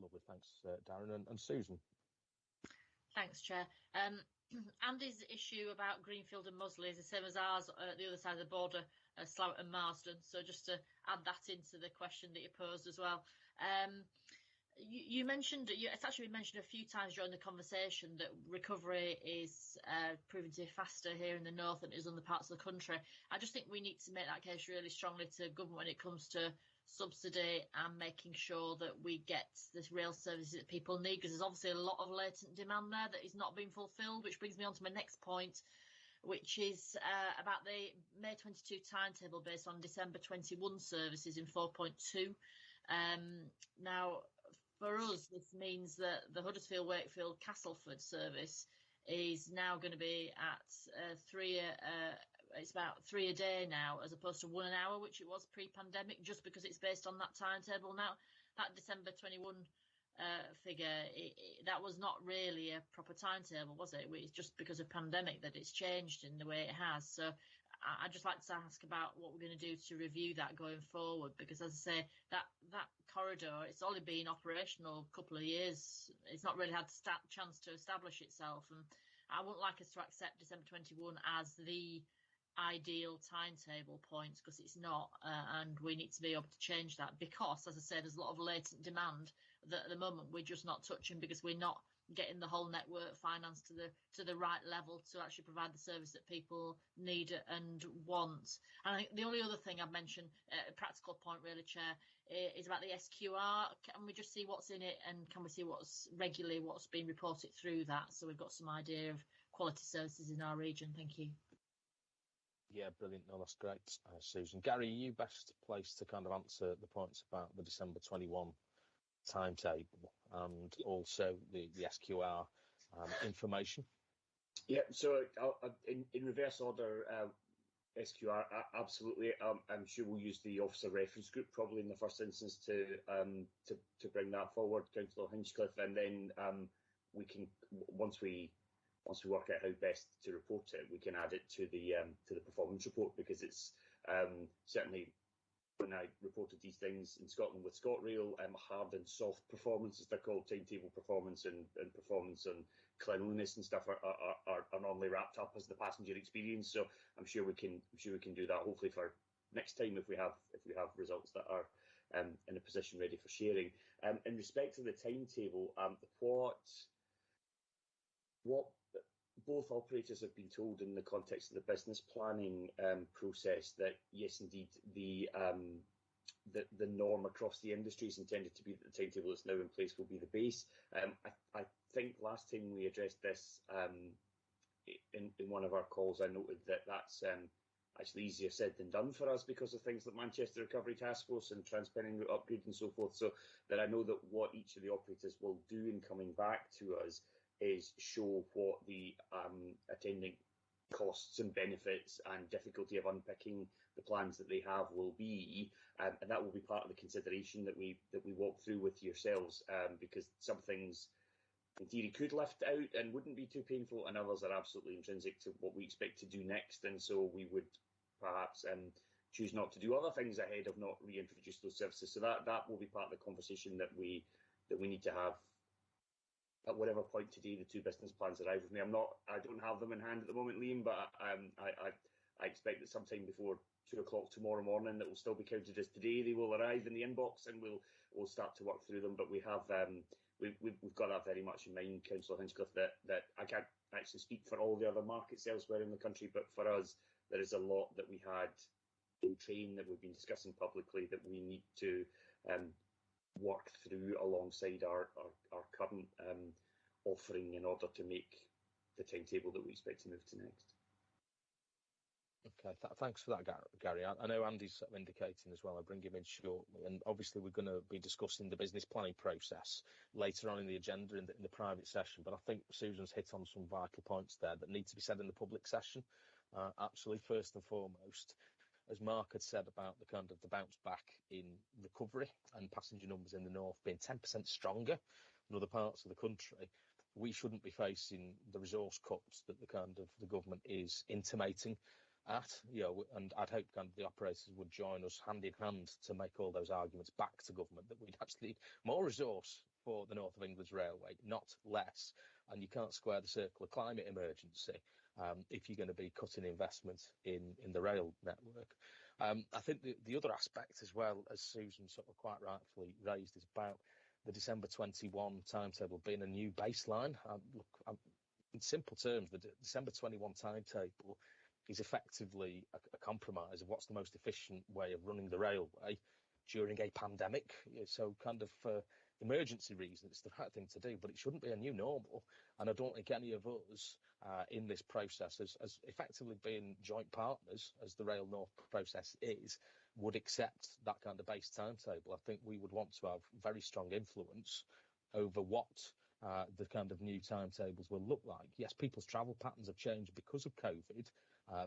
Lovely, thanks, Darren and Susan. Thanks, Chair. Andy's issue about Greenfield and Musley is the same as ours at the other side of the border, Slough and Marsden. So just to add that into the question that you posed as well. You mentioned, it's actually been mentioned a few times during the conversation that recovery is proving to be faster here in the north than it is in the parts of the country. I just think we need to make that case really strongly to government when it comes to subsidy and making sure that we get this rail services that people need, because there's obviously a lot of latent demand there that is not being fulfilled, which brings me on to my next point, which is about the May 22 timetable based on December 21 services in 4.2. Now, for us, this means that the Huddersfield, Wakefield, Castleford service is now going to be at it's about 3 a day now, as opposed to 1 an hour, which it was pre-pandemic, just because it's based on that timetable. Now, that December 21 figure, that was not really a proper timetable, was it? It's just because of pandemic that it's changed in the way it has. So I'd just like to ask about what we're going to do to review that going forward, because as I say, that corridor, it's only been operational a couple of years. It's not really had a chance to establish itself, and I wouldn't like us to accept December 21 as the ideal timetable point, because it's not, and we need to be able to change that, because as I said, there's a lot of latent demand that at the moment we're just not touching, because we're not getting the whole network financed to the right level to actually provide the service that people need and want. And I think the only other thing I've mentioned, a practical point really, Chair, is about the SQR. Can we just see what's in it, and can we see what's being reported through that, so we've got some idea of quality services in our region? Thank you. Yeah, brilliant. No, that's great, Susan. Gary, are you best placed to kind of answer the points about the December 21 timetable and also the SQR information? Yeah, so in reverse order, SQR, absolutely. I'm sure we'll use the officer reference group probably in the first instance to bring that forward, Councillor Hinchcliffe, and then we can once we work out how best to report it, we can add it to the performance report, because it's certainly, when I reported these things in Scotland with ScotRail, hard and soft performance, as they're called, timetable performance and performance and cleanliness and stuff are normally wrapped up as the passenger experience. So I'm sure we can do that hopefully for next time if we have results that are in a position ready for sharing. In respect to the timetable, what both operators have been told in the context of the business planning process, that yes, indeed, the norm across the industry is intended to be that the timetable that's now in place will be the base. I think last time we addressed this in one of our calls, I noted that that's actually easier said than done for us because of things like Manchester Recovery Task Force and transpending route upgrade and so forth. So that I know that what each of the operators will do in coming back to us is show what the attending costs and benefits and difficulty of unpicking the plans that they have will be, and that will be part of the consideration that we walk through with yourselves, because some things in theory could lift out and wouldn't be too painful, and others are absolutely intrinsic to what we expect to do next, and so we would perhaps choose not to do other things ahead of not reintroduce those services. So that will be part of the conversation that we need to have at whatever point today the two business plans arrive with me. I don't have them in hand at the moment, Liam, but I expect that sometime before 2 o'clock tomorrow morning, that will still be counted as today, they will arrive in the inbox, and we'll start to work through them. But we have we've got that very much in mind, Councillor Hinchcliffe, that I can't actually speak for all the other markets elsewhere in the country, but for us there is a lot that we had in train that we've been discussing publicly that we need to work through alongside our current offering in order to make the timetable that we expect to move to next. Okay, thanks for that, Gary. I know Andy's sort of indicating as well. I'll bring him in shortly, and obviously we're going to be discussing the business planning process later on in the agenda in the private session. But I think Susan's hit on some vital points there that need to be said in the public session. Actually, first and foremost, as Mark had said about the kind of the bounce back in recovery and passenger numbers in the north being 10% stronger than other parts of the country, we shouldn't be facing the resource cuts that the government is intimating at, and I'd hope kind of the operators would join us hand in hand to make all those arguments back to government that we'd actually need more resource for the North of England's railway, not less. And you can't square the circle of climate emergency if you're going to be cutting investment in the rail network. I think the other aspect as well, as Susan sort of quite rightfully raised, is about the December 21 timetable being a new baseline. In simple terms, the December 21 timetable is effectively a compromise of what's the most efficient way of running the railway during a pandemic. So kind of for emergency reasons, it's the right thing to do, but it shouldn't be a new normal. And I don't think any of us in this process, as effectively being joint partners, as the Rail North process is, would accept that kind of base timetable. I think we would want to have very strong influence over what the kind of new timetables will look like. Yes, people's travel patterns have changed because of COVID,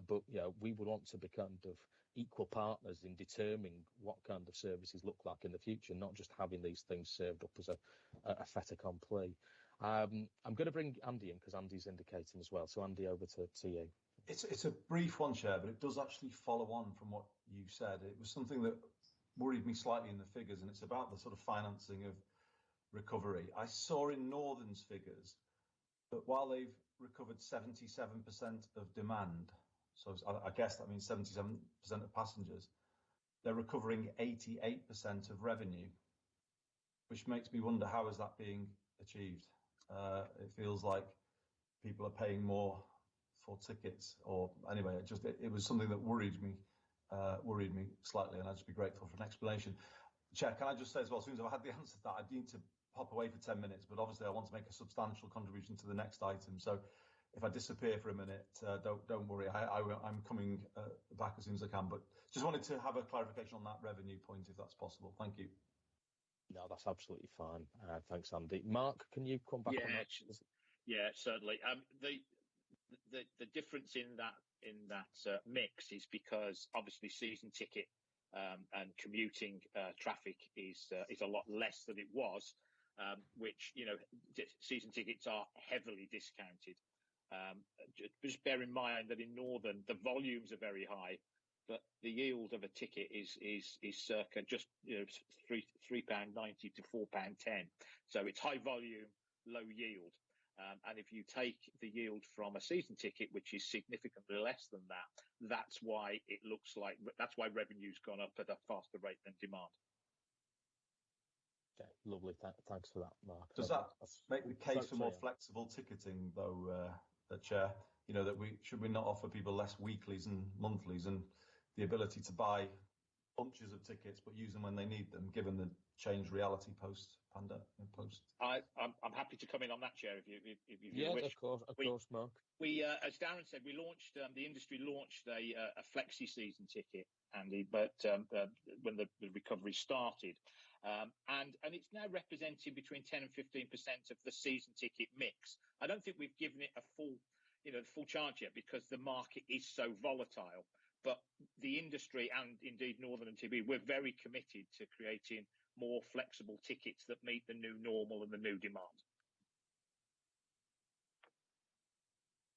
but we would want to be kind of equal partners in determining what kind of services look like in the future, not just having these things served up as a fait accompli. I'm going to bring Andy in because Andy's indicating as well. So Andy, over to you. It's a brief one, Chair, but it does actually follow on from what you said. It was something that worried me slightly in the figures, and it's about the sort of financing of recovery. I saw in Northern's figures that while they've recovered 77% of demand, so I guess that means 77% of passengers, they're recovering 88% of revenue, which makes me wonder, how is that being achieved? It feels like people are paying more for tickets, or anyway, it was something that worried me slightly, and I'd just be grateful for an explanation. Chair, can I just say as well, as soon as I've had the answer to that, I need to pop away for 10 minutes, but obviously I want to make a substantial contribution to the next item. So if I disappear for a minute, don't worry. I'm coming back as soon as I can, but just wanted to have a clarification on that revenue point, if that's possible. Thank you. No, that's absolutely fine. Thanks, Andy. Mark, can you come back on that? Yeah, certainly. The difference in that mix is because obviously season ticket and commuting traffic is a lot less than it was, which season tickets are heavily discounted. Just bear in mind that in Northern the volumes are very high, but the yield of a ticket is circa just £3.90 to £4.10. So it's high volume, low yield. And if you take the yield from a season ticket, which is significantly less than that, that's why revenue's gone up at a faster rate than demand. Okay, lovely. Thanks for that, Mark. Does that make the case for more flexible ticketing, though, Chair? That should we not offer people less weeklies and monthlies and the ability to buy bunches of tickets, but use them when they need them, given the changed reality post-pandemic. I'm happy to come in on that, Chair, if you wish. Of course, Mark. We, as Darren said, we launched the industry launched a flexi season ticket, Andy, but when the recovery started, and it's now representing between 10 and 15% of the season ticket mix. I don't think we've given it a full charge yet because the market is so volatile. But the industry and indeed Northern and TB, we're very committed to creating more flexible tickets that meet the new normal and the new demand.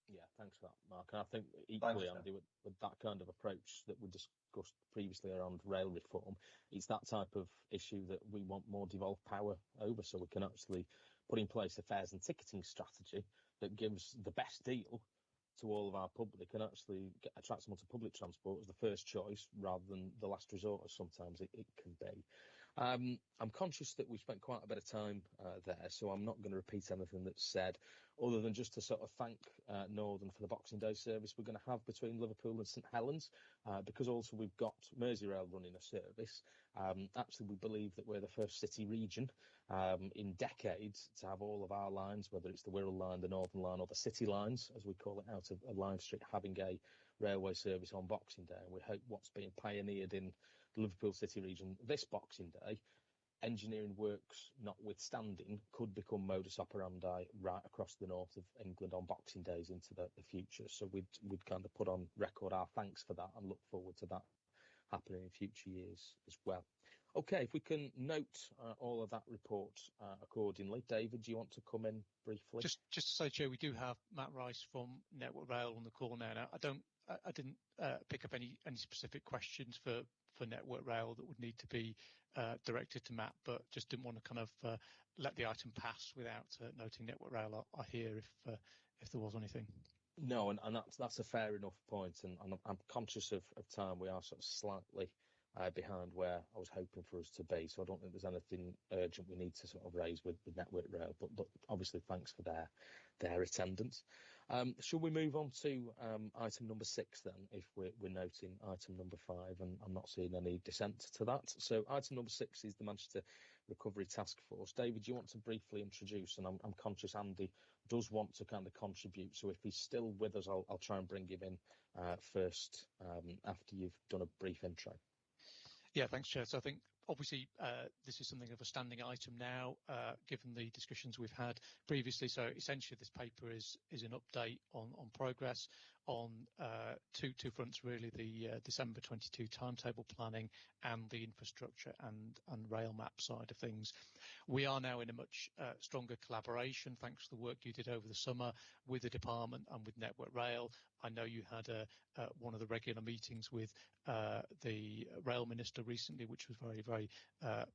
Yeah, thanks for that, Mark. And I think equally, Andy, with that kind of approach that we discussed previously around rail reform, it's that type of issue that we want more devolved power over, so we can actually put in place a fares and ticketing strategy that gives the best deal to all of our public and actually attract someone to public transport as the first choice rather than the last resort, as sometimes it can be. I'm conscious that we spent quite a bit of time there, so I'm not going to repeat anything that's said, other than just to sort of thank Northern for the Boxing Day service we're going to have between Liverpool and St Helens, because also we've got Merseyrail running a service. Actually, we believe that we're the first city region in decades to have all of our lines, whether it's the Wirral line, the Northern line, or the city lines, as we call it, out of Lime Street, having a railway service on Boxing Day. And we hope what's being pioneered in the Liverpool City region this Boxing Day, engineering works notwithstanding, could become modus operandi right across the north of England on Boxing Days into the future. So we'd kind of put on record our thanks for that and look forward to that happening in future years as well. Okay, if we can note all of that report accordingly. David, do you want to come in briefly? Just to say, Chair, we do have Matt Rice from Network Rail on the call now. I didn't pick up any specific questions for Network Rail that would need to be directed to Matt, but just didn't want to kind of let the item pass without noting Network Rail are here if there was anything. No, and that's a fair enough point, and I'm conscious of time. We are sort of slightly behind where I was hoping for us to be, so I don't think there's anything urgent we need to sort of raise with Network Rail, but obviously thanks for their attendance. Should we move on to item number 6 then, if we're noting item number 5, and I'm not seeing any dissent to that. So item number 6 is the Manchester Recovery Task Force. David, do you want to briefly introduce? And I'm conscious Andy does want to kind of contribute, so if he's still with us, I'll try and bring him in first after you've done a brief intro. Yeah, thanks, Chair. So I think obviously this is something of a standing item now, given the discussions we've had previously. So essentially this paper is an update on progress on two fronts, really, the December 22 timetable planning and the infrastructure and rail map side of things. We are now in a much stronger collaboration, thanks to the work you did over the summer with the department and with Network Rail. I know you had one of the regular meetings with the Rail Minister recently, which was very, very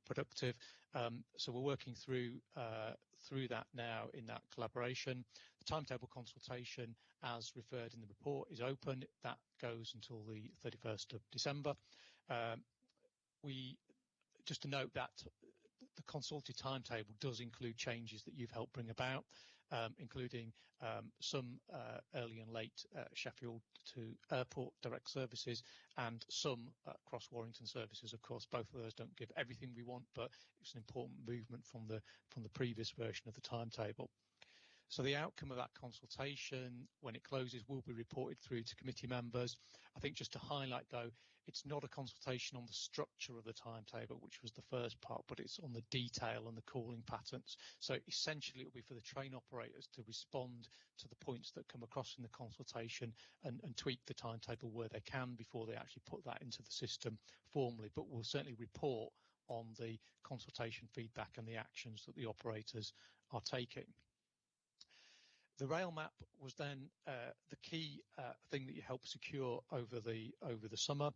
productive. So we're working through that now in that collaboration. The timetable consultation, as referred in the report, is open. That goes until the 31st of December. Just to note that the consulted timetable does include changes that you've helped bring about, including some early and late Sheffield to airport direct services and some cross Warrington services. Of course, both of those don't give everything we want, but it's an important movement from the previous version of the timetable. So the outcome of that consultation, when it closes, will be reported through to committee members. I think just to highlight, though, it's not a consultation on the structure of the timetable, which was the first part, but it's on the detail and the calling patterns. So essentially, it will be for the train operators to respond to the points that come across in the consultation and tweak the timetable where they can before they actually put that into the system formally. But we'll certainly report on the consultation feedback and the actions that the operators are taking. The rail map was then the key thing that you helped secure over the summer.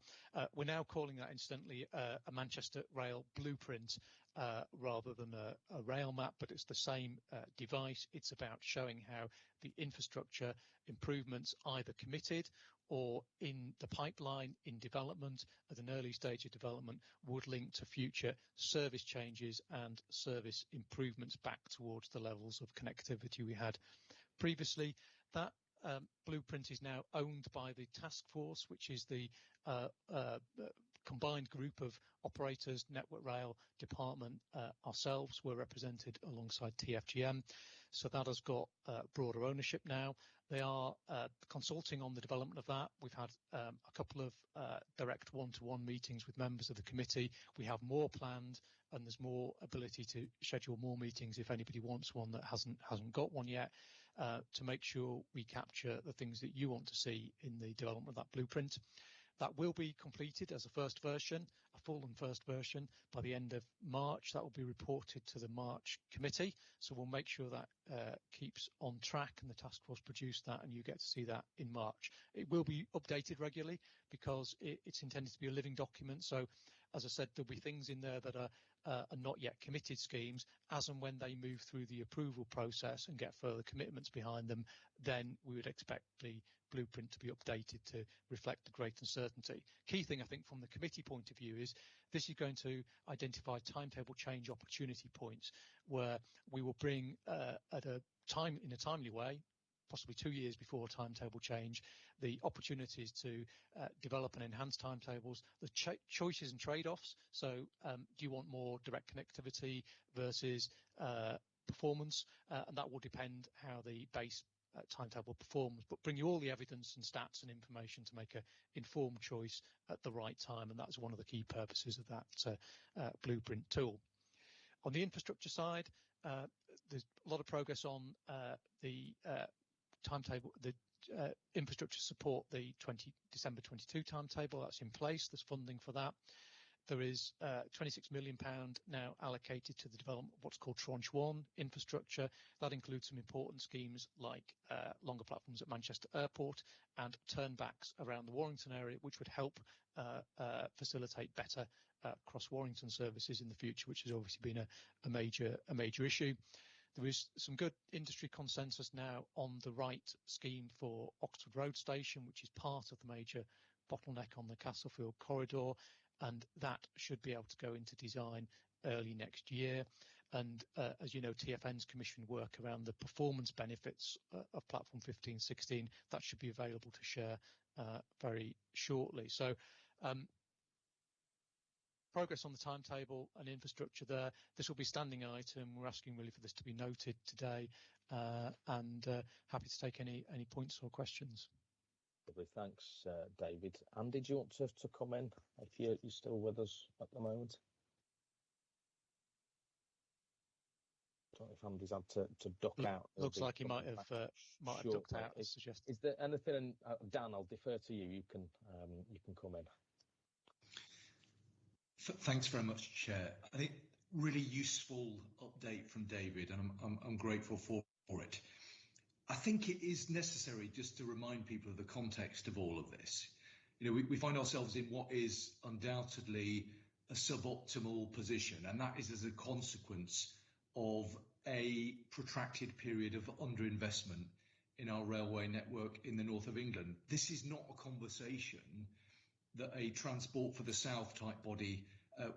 We're now calling that, incidentally, a Manchester Rail Blueprint rather than a rail map, but it's the same device. It's about showing how the infrastructure improvements, either committed or in the pipeline in development at an early stage of development, would link to future service changes and service improvements back towards the levels of connectivity we had previously. That blueprint is now owned by the task force, which is the combined group of operators, Network Rail department, ourselves were represented alongside TFGM. So that has got broader ownership now. They are consulting on the development of that. We've had a couple of direct one-to-one meetings with members of the committee. We have more planned, and there's more ability to schedule more meetings if anybody wants one that hasn't got one yet, to make sure we capture the things that you want to see in the development of that blueprint. That will be completed as a first version, a full and first version, by the end of March. That will be reported to the March committee. So we'll make sure that keeps on track and the task force produce that, and you get to see that in March. It will be updated regularly because it's intended to be a living document. So as I said, there'll be things in there that are not yet committed schemes. As and when they move through the approval process and get further commitments behind them, then we would expect the blueprint to be updated to reflect the great uncertainty. Key thing, I think, from the committee point of view is this is going to identify timetable change opportunity points where we will bring in a timely way, possibly 2 years before timetable change, the opportunities to develop and enhance timetables, the choices and trade-offs. So do you want more direct connectivity versus performance? And that will depend how the base timetable performs, but bring you all the evidence and stats and information to make an informed choice at the right time. And that's one of the key purposes of that blueprint tool. On the infrastructure side, there's a lot of progress on the timetable, the infrastructure support, the December 22 timetable. That's in place. There's funding for that. There is £26 million now allocated to the development of what's called Tranche 1 infrastructure. That includes some important schemes like longer platforms at Manchester Airport and turnbacks around the Warrington area, which would help facilitate better cross-Warrington services in the future, which has obviously been a major issue. There is some good industry consensus now on the right scheme for Oxford Road Station, which is part of the major bottleneck on the Castlefield corridor, and that should be able to go into design early next year. And as you know, TfN's commissioned work around the performance benefits of Platform 1516, that should be available to share very shortly. So progress on the timetable and infrastructure there. This will be a standing item. We're asking really for this to be noted today, and happy to take any points or questions. Lovely, thanks, David. Andy, do you want to come in if you're still with us at the moment? I don't know if Andy's had to duck out. Looks like he might have ducked out, as suggested. Is there anything, Dan? I'll defer to you. You can come in. Thanks very much, Chair. I think really useful update from David, and I'm grateful for it. I think it is necessary just to remind people of the context of all of this. You know, we find ourselves in what is undoubtedly a suboptimal position, and that is as a consequence of a protracted period of underinvestment in our railway network in the north of England. This is not a conversation that a Transport for the South type body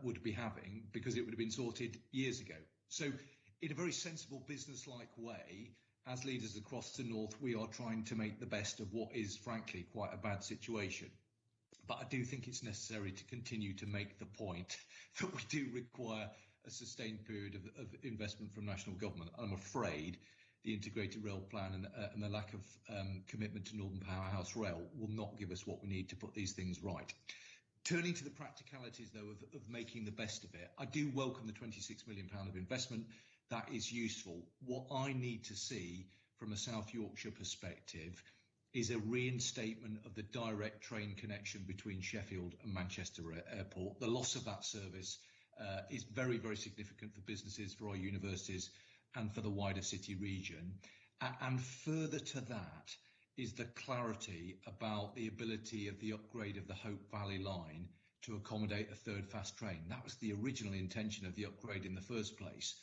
would be having, because it would have been sorted years ago. So in a very sensible business-like way, as leaders across the north, we are trying to make the best of what is frankly quite a bad situation. But I do think it's necessary to continue to make the point that we do require a sustained period of investment from national government. I'm afraid the integrated rail plan and the lack of commitment to Northern Powerhouse Rail will not give us what we need to put these things right. Turning to the practicalities, though, of making the best of it, I do welcome the £26 million of investment. That is useful. What I need to see from a South Yorkshire perspective is a reinstatement of the direct train connection between Sheffield and Manchester Airport. The loss of that service is very, very significant for businesses, for our universities, and for the wider city region. And further to that is the clarity about the ability of the upgrade of the Hope Valley line to accommodate a third fast train. That was the original intention of the upgrade in the first place.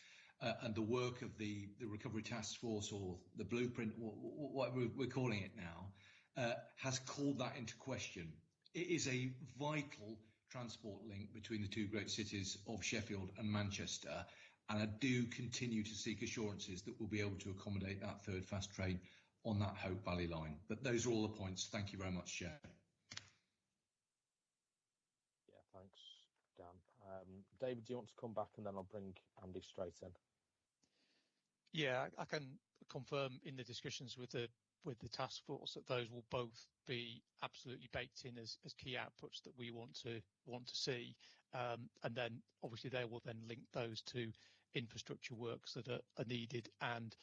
And the work of the Recovery Task Force, or the blueprint, what we're calling it now, has called that into question. It is a vital transport link between the two great cities of Sheffield and Manchester, and I do continue to seek assurances that we'll be able to accommodate that third fast train on that Hope Valley line. But those are all the points. Thank you very much, Chair. Yeah, Dan. David, do you want to come back, and then I'll bring Andy straight in? Yeah, I can confirm in the discussions with the task force that those will both be absolutely baked in as key outputs that we want to see, and then obviously they will then link those to infrastructure works that are needed and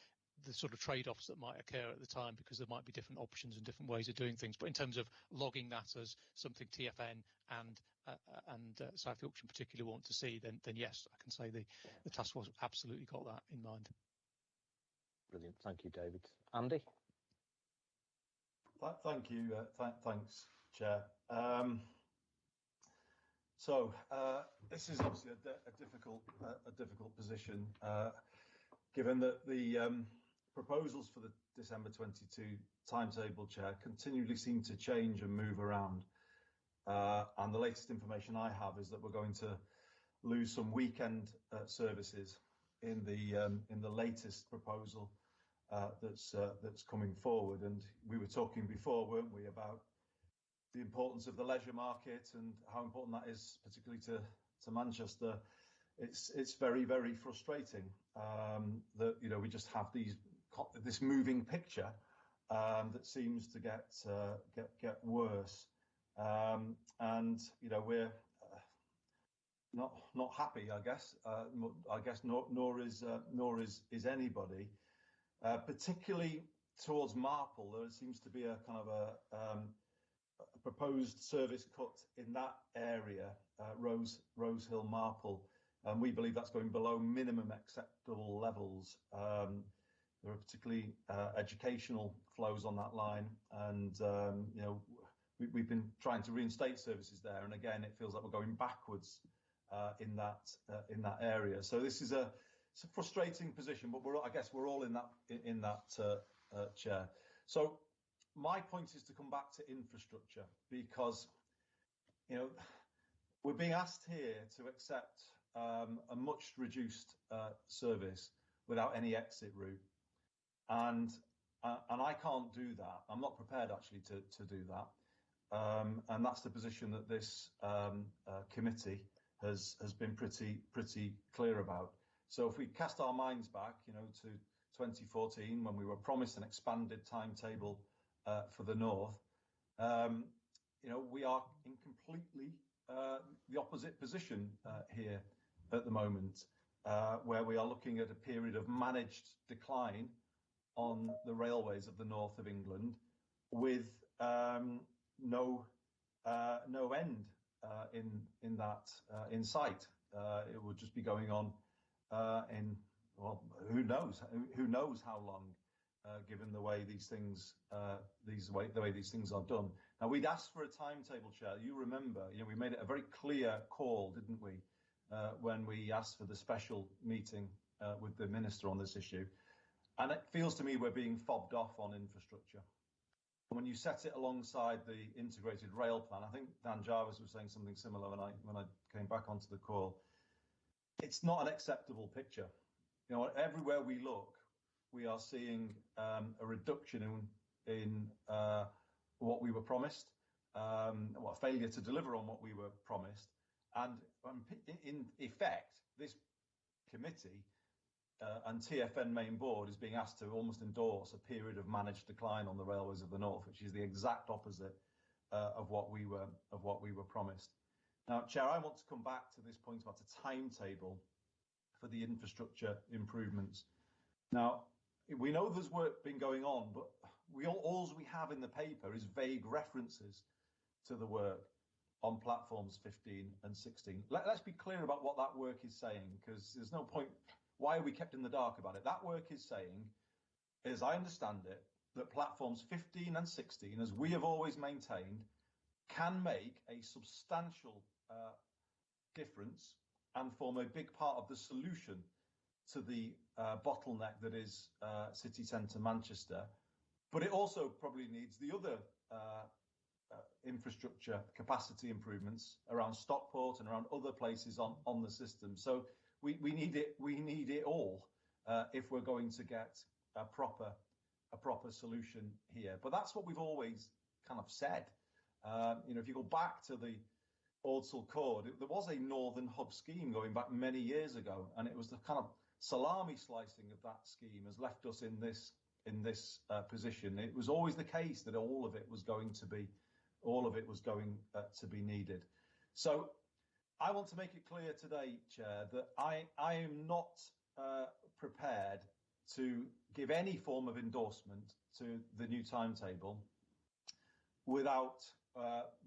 the sort of trade-offs that might occur at the time, because there might be different options and different ways of doing things. But in terms of logging that as something TFN and South Yorkshire in particular want to see, then yes, I can say the task force absolutely got that in mind. Brilliant, thank you, David. Andy? Thank you. Thanks, Chair. So this is obviously a difficult position, given that the proposals for the December 22 timetable, Chair, continually seem to change and move around. And the latest information I have is that we're going to lose some weekend services in the latest proposal that's coming forward. And we were talking before, weren't we, about the importance of the leisure market and how important that is, particularly to Manchester. It's very, very frustrating that we just have this moving picture that seems to get worse, and we're not happy, I guess. Nor is anybody, particularly towards Marple. There seems to be a kind of a proposed service cut in that area, Rose Hill Marple. And we believe that's going below minimum acceptable levels. There are particularly educational flows on that line, and we've been trying to reinstate services there, and again, it feels like we're going backwards in that area. So this is it's a frustrating position, but I guess we're all in that chair. So my point is to come back to infrastructure, because we're being asked here to accept a much reduced service without any exit route, and I can't do that. I'm not prepared actually to do that, and that's the position that this committee has been pretty clear about. So if we cast our minds back, to 2014, when we were promised an expanded timetable for the north, we are in completely the opposite position here at the moment, where we are looking at a period of managed decline on the railways of the north of England, with no end in sight. It would just be going on who knows how long, given the way these things are done. Now, we'd asked for a timetable, Chair. You remember, we made it a very clear call, didn't we, when we asked for the special meeting with the Minister on this issue. And it feels to me we're being fobbed off on infrastructure. When you set it alongside the integrated rail plan, I think Dan Jarvis was saying something similar when I came back onto the call. It's not an acceptable picture. Everywhere we look, we are seeing a reduction in what we were promised, a failure to deliver on what we were promised, and in effect, this committee and TFN main board is being asked to almost endorse a period of managed decline on the railways of the north, which is the exact opposite of what we were promised. Now, Chair, I want to come back to this point about the timetable for the infrastructure improvements. Now, we know there's work been going on, but all we have in the paper is vague references to the work on platforms 15 and 16. Let's be clear about what that work is saying, because there's no point. Why are we kept in the dark about it? That work is saying, as I understand it, that platforms 15 and 16, as we have always maintained, can make a substantial difference and form a big part of the solution to the bottleneck that is city centre Manchester. But it also probably needs the other infrastructure capacity improvements around Stockport and around other places on the system. So we need it all if we're going to get a proper solution here. But that's what we've always kind of said. If you go back to the Ordsall Cord, there was a Northern Hub scheme going back many years ago, and it was the kind of salami slicing of that scheme has left us in this position. It was always the case that all of it was going to be needed. So I want to make it clear today, Chair, that I am not prepared to give any form of endorsement to the new timetable without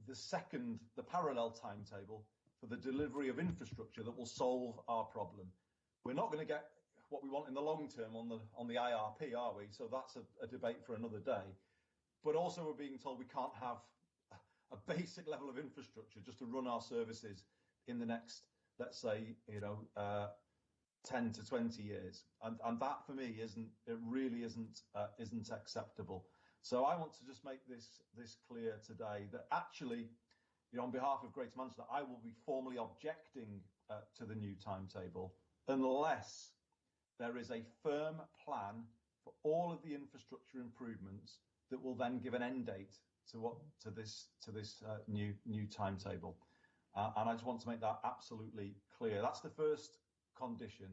the parallel timetable for the delivery of infrastructure that will solve our problem. We're not going to get what we want in the long term on the IRP, are we? So that's a debate for another day. But also we're being told we can't have a basic level of infrastructure just to run our services in the next, let's say, 10 to 20 years. And that for me really isn't acceptable. So I want to just make this clear today that actually, on behalf of Greater Manchester, I will be formally objecting to the new timetable unless there is a firm plan for all of the infrastructure improvements that will then give an end date to this new timetable. And I just want to make that absolutely clear. That's the first condition.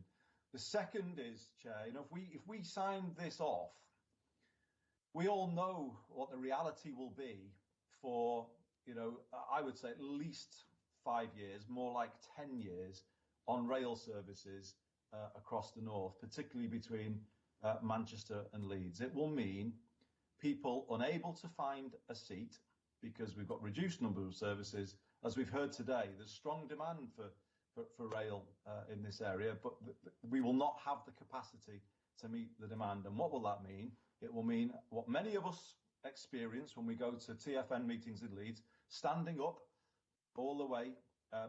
The second is, Chair, if we sign this off, we all know what the reality will be for, I would say at least 5 years, more like 10 years on rail services across the north, particularly between Manchester and Leeds. It will mean people unable to find a seat because we've got reduced number of services. As we've heard today, there's strong demand for rail in this area, but we will not have the capacity to meet the demand. And what will that mean? It will mean what many of us experience when we go to TfN meetings in Leeds, standing up all the way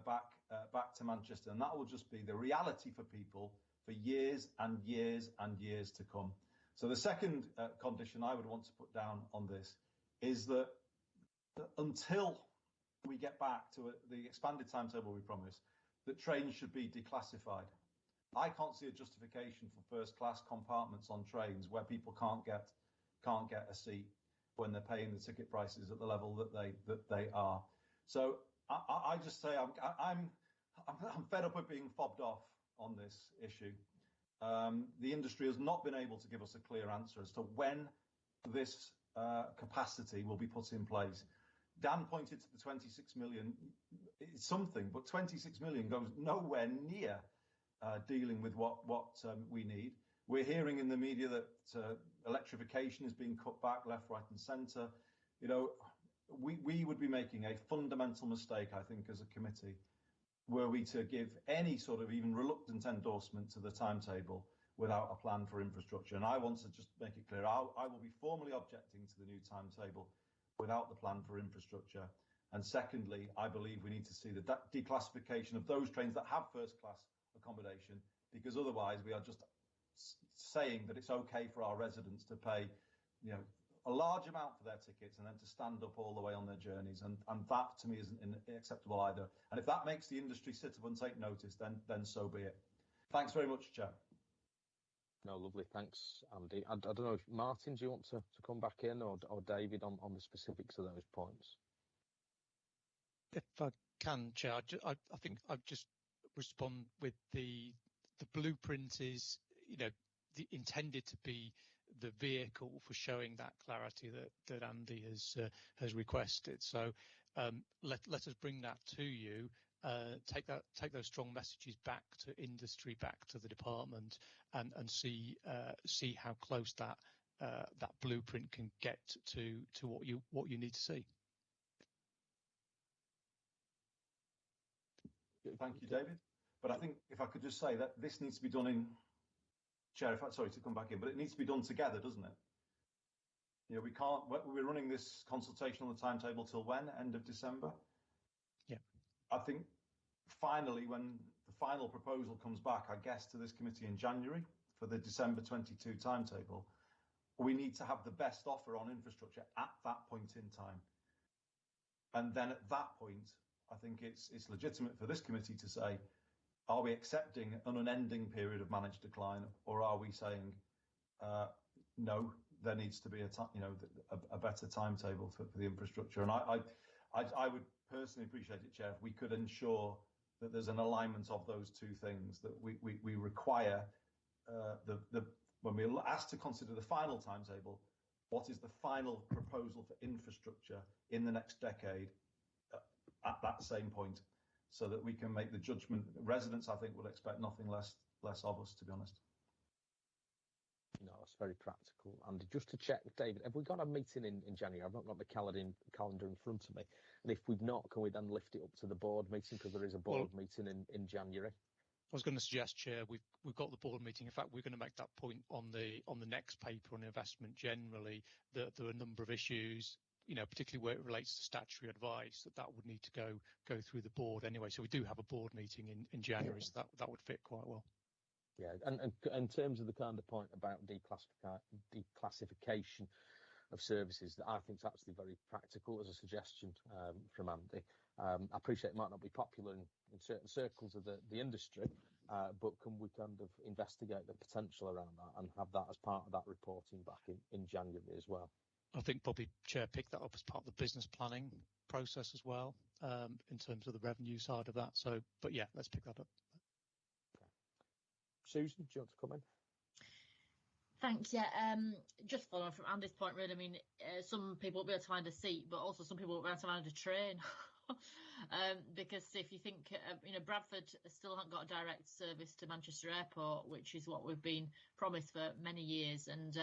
back to Manchester. And that will just be the reality for people for years and years and years to come. So the second condition I would want to put down on this is that until we get back to the expanded timetable we promised, that trains should be declassified. I can't see a justification for first-class compartments on trains where people can't get a seat when they're paying the ticket prices at the level that they are. So I just say I'm fed up of being fobbed off on this issue. The industry has not been able to give us a clear answer as to when this capacity will be put in place. Dan pointed to the 26 million. It's something, but 26 million goes nowhere near dealing with what we need. We're hearing in the media that electrification is being cut back left, right and centre. We would be making a fundamental mistake, I think, as a committee, were we to give any sort of even reluctant endorsement to the timetable without a plan for infrastructure. And I want to just make it clear, I will be formally objecting to the new timetable without the plan for infrastructure. And secondly, I believe we need to see the declassification of those trains that have first-class accommodation, because otherwise we are just saying that it's okay for our residents to pay, a large amount for their tickets and then to stand up all the way on their journeys. And that to me isn't acceptable either. And if that makes the industry sit up and take notice, then so be it. Thanks very much, Chair. No, lovely. Thanks, Andy. I don't know if Martin, do you want to come back in, or David on the specifics of those points? If I can, Chair, I think I'd just respond with the blueprint is, intended to be the vehicle for showing that clarity that Andy has requested. So let us bring that to you. Take those strong messages back to industry, back to the department, and see how close that blueprint can get to what you need to see. Thank you, David. But I think if I could just say that this needs to be done in, Chair, sorry to come back in, but it needs to be done together, doesn't it? We can't, we're running this consultation on the timetable till when? End of December? Yeah. I think finally, when the final proposal comes back, I guess, to this committee in January for the December 22 timetable, we need to have the best offer on infrastructure at that point in time. And then at that point, I think it's legitimate for this committee to say, are we accepting an unending period of managed decline, or are we saying, no, there needs to be a better timetable for the infrastructure? And I would personally appreciate it, Chair, if we could ensure that there's an alignment of those two things, that we require when we're asked to consider the final timetable, what is the final proposal for infrastructure in the next decade at that same point, so that we can make the judgment. Residents, I think, will expect nothing less of us, to be honest. No, that's very practical. And just to check, David, have we got a meeting in January? I've not got the calendar in front of me. And if we've not, can we then lift it up to the board meeting, because there is a board meeting in January? I was going to suggest, Chair, we've got the board meeting. In fact, we're going to make that point on the next paper on investment generally, that there are a number of issues, particularly where it relates to statutory advice, that would need to go through the board anyway. So we do have a board meeting in January, so that would fit quite well. Yeah, and in terms of the kind of point about declassification of services, that I think is actually very practical as a suggestion from Andy. I appreciate it might not be popular in certain circles of the industry, but can we kind of investigate the potential around that and have that as part of that reporting back in January as well? I think probably, Chair, pick that up as part of the business planning process as well, in terms of the revenue side of that. So, but yeah, let's pick that up. Susan, do you want to come in? Thanks. Yeah, just following from Andy's point, really. I mean, some people won't be able to find a seat, but also some people won't be able to find a train. Because if you think, Bradford still haven't got a direct service to Manchester Airport, which is what we've been promised for many years. And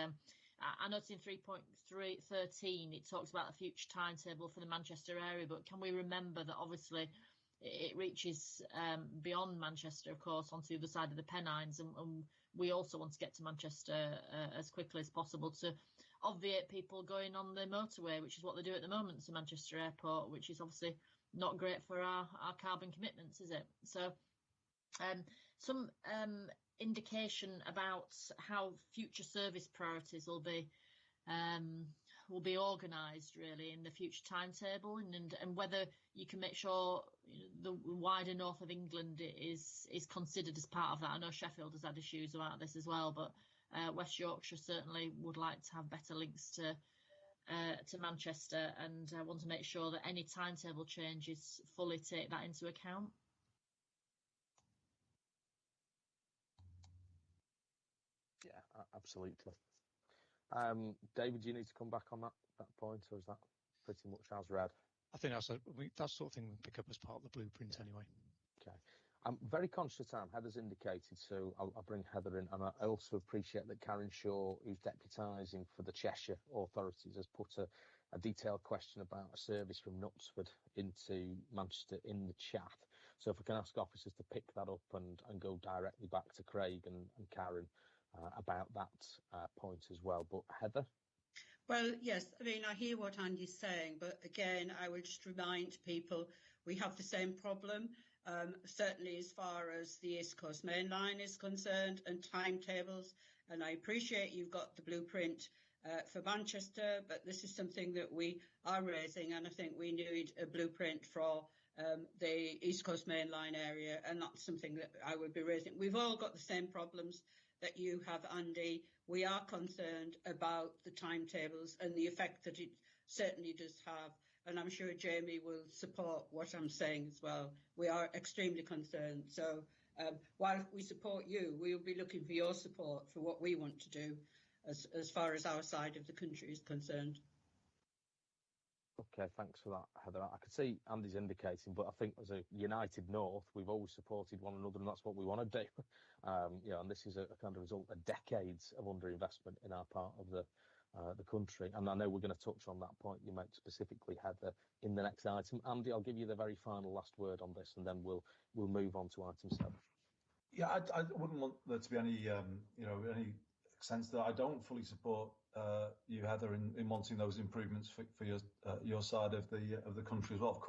I noticed in 3.13 it talks about the future timetable for the Manchester area, but can we remember that obviously it reaches beyond Manchester, of course, onto the other side of the Pennines, and we also want to get to Manchester as quickly as possible to obviate people going on the motorway, which is what they do at the moment to Manchester Airport, which is obviously not great for our carbon commitments, is it? So some indication about how future service priorities will be organised really in the future timetable, and whether you can make sure the wider north of England is considered as part of that. I know Sheffield has had issues about this as well, but West Yorkshire certainly would like to have better links to Manchester, and I want to make sure that any timetable changes fully take that into account. Yeah, absolutely. David, do you need to come back on that point, or is that pretty much as read? I think that sort of thing we pick up as part of the blueprint anyway. Okay. I'm very conscious of time. Heather's indicated, so I'll bring Heather in. And I also appreciate that Karen Shaw, who's deputising for the Cheshire authorities, has put a detailed question about a service from Knutsford into Manchester in the chat. So if I can ask officers to pick that up and go directly back to Craig and Karen about that point as well. But Heather? Well, yes, I mean, I hear what Andy's saying, but again, I would just remind people we have the same problem, certainly as far as the East Coast Main Line is concerned and timetables. And I appreciate you've got the blueprint for Manchester, but this is something that we are raising, and I think we need a blueprint for the East Coast Main Line area, and that's something that I would be raising. We've all got the same problems that you have, Andy. We are concerned about the timetables and the effect that it certainly does have, and I'm sure Jamie will support what I'm saying as well. We are extremely concerned. So while we support you, we will be looking for your support for what we want to do as far as our side of the country is concerned. Okay, thanks for that, Heather. I could see Andy's indicating, but I think as a united North, we've always supported one another, and that's what we want to do. And this is a kind of result of decades of underinvestment in our part of the country. And I know we're going to touch on that point you make specifically, Heather, in the next item. Andy, I'll give you the very final last word on this, and then we'll move on to item 7. Yeah, I wouldn't want there to be any any sense that I don't fully support you, Heather, in wanting those improvements for your side of the country as well. Of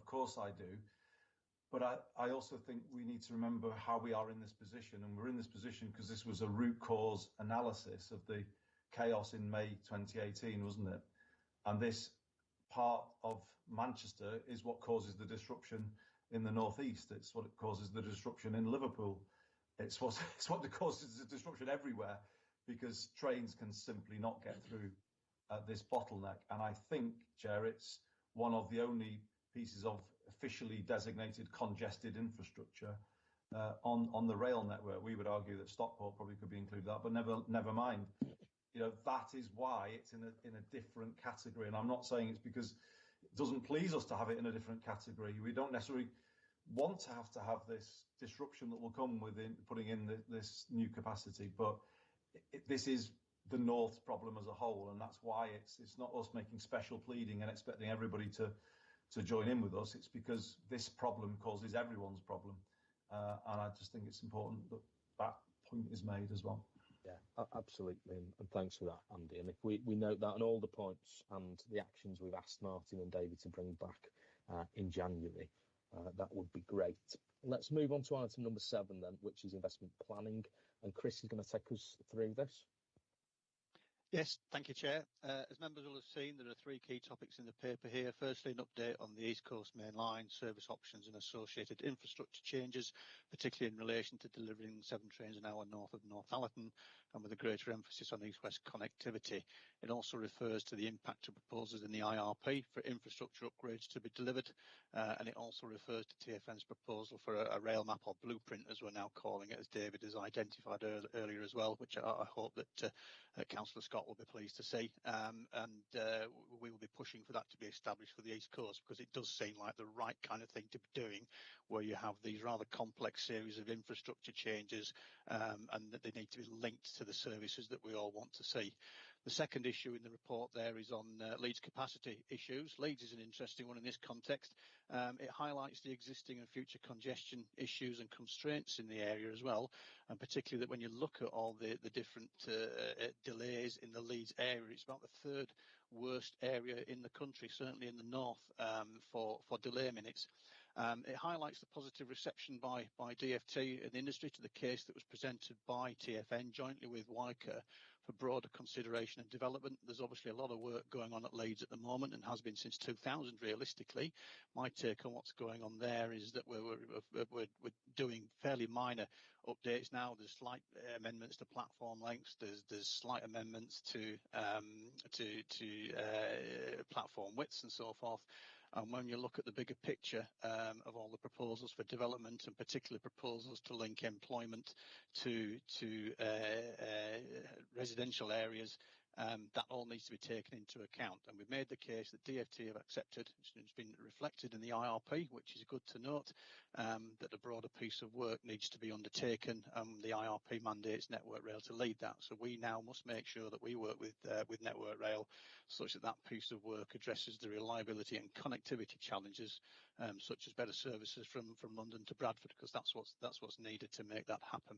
course I do. But I also think we need to remember how we are in this position, and we're in this position because this was a root cause analysis of the chaos in May 2018, wasn't it? And this part of Manchester is what causes the disruption in the northeast. It's what causes the disruption in Liverpool. It's what causes the disruption everywhere, because trains can simply not get through this bottleneck. And I think, Chair, it's one of the only pieces of officially designated congested infrastructure on the rail network. We would argue that Stockport probably could be included that, but never mind. That is why it's in a different category. And I'm not saying it's because it doesn't please us to have it in a different category. We don't necessarily want to have this disruption that will come with putting in this new capacity, but this is the North's problem as a whole, and that's why it's not us making special pleading and expecting everybody to join in with us. It's because this problem causes everyone's problem, and I just think it's important that that point is made as well. Yeah, absolutely, and thanks for that, Andy. And if we note that on all the points and the actions we've asked Martin and David to bring back in January, that would be great. Let's move on to item number 7 then, which is investment planning. And Chris is going to take us through this. Yes, thank you, Chair. As members will have seen, there are 3 key topics in the paper here. Firstly, an update on the East Coast Main Line, service options and associated infrastructure changes, particularly in relation to delivering 7 trains an hour north of Northallerton, and with a greater emphasis on east-west connectivity. It also refers to the impact of proposals in the IRP for infrastructure upgrades to be delivered, and it also refers to TfN's proposal for a rail map, or blueprint as we're now calling it, as David has identified earlier as well, which I hope that Councillor Scott will be pleased to see, and we will be pushing for that to be established for the East Coast, because it does seem like the right kind of thing to be doing, where you have these rather complex series of infrastructure changes, and that they need to be linked to the services that we all want to see. The second issue in the report there is on Leeds capacity issues. Leeds is an interesting one in this context. It highlights the existing and future congestion issues and constraints in the area as well, and particularly that when you look at all the different delays in the Leeds area, it's about the 3rd worst area in the country, certainly in the north, for delay minutes. It highlights the positive reception by DfT and the industry to the case that was presented by TfN jointly with WICA for broader consideration and development. There's obviously a lot of work going on at Leeds at the moment, and has been since 2000 realistically. My take on what's going on there is that we're doing fairly minor updates now. There's slight amendments to platform lengths. There's slight amendments to platform widths and so forth. And when you look at the bigger picture of all the proposals for development, and particularly proposals to link employment to residential areas, that all needs to be taken into account. And we've made the case that DfT have accepted, it's been reflected in the IRP, which is good to note, that a broader piece of work needs to be undertaken. The IRP mandates Network Rail to lead that. So we now must make sure that we work with Network Rail such that that piece of work addresses the reliability and connectivity challenges, such as better services from London to Bradford, because that's what's needed to make that happen.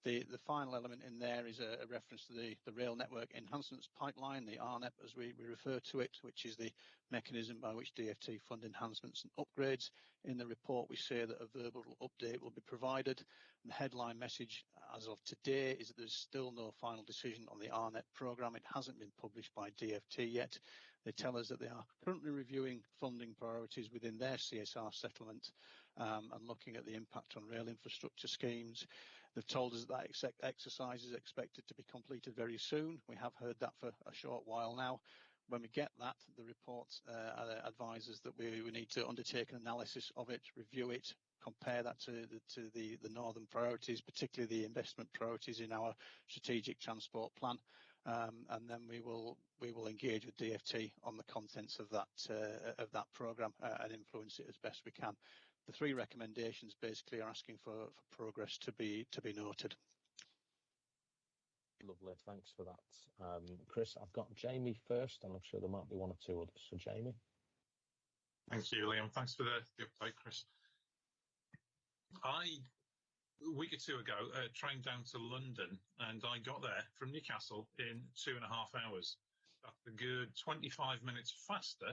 The final element in there is a reference to the Rail Network Enhancements Pipeline, the RNEP as we refer to it, which is the mechanism by which DfT fund enhancements and upgrades. In the report we say that a verbal update will be provided, and the headline message as of today is that there's still no final decision on the RNEP programme. It hasn't been published by DfT yet. They tell us that they are currently reviewing funding priorities within their CSR settlement, and looking at the impact on rail infrastructure schemes. They've told us that exercise is expected to be completed very soon. We have heard that for a short while now. When we get that, the report advises that we need to undertake an analysis of it, review it, compare that to the northern priorities, particularly the investment priorities in our strategic transport plan, and then we will engage with DfT on the contents of that programme and influence it as best we can. The 3 recommendations basically are asking for progress to be noted. Lovely, thanks for that. Chris, I've got Jamie first, and I'm sure there might be 1 or 2 others. So Jamie. Thanks you, Liam. Thanks for the update, Chris. A week or 2 ago, trained down to London, and I got there from Newcastle in 2.5 hours. That's a good 25 minutes faster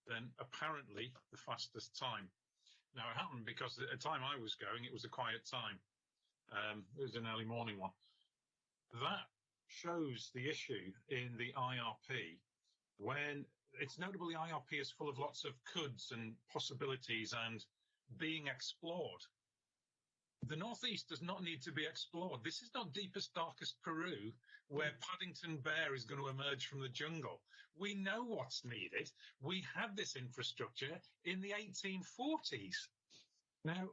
than apparently the fastest time. Now, it happened because at the time I was going, it was a quiet time. It was an early morning one. That shows the issue in the IRP, when it's notable the IRP is full of lots of coulds and possibilities and being explored. The Northeast does not need to be explored. This is not deepest, darkest Peru, where Paddington Bear is going to emerge from the jungle. We know what's needed. We had this infrastructure in the 1840s. Now,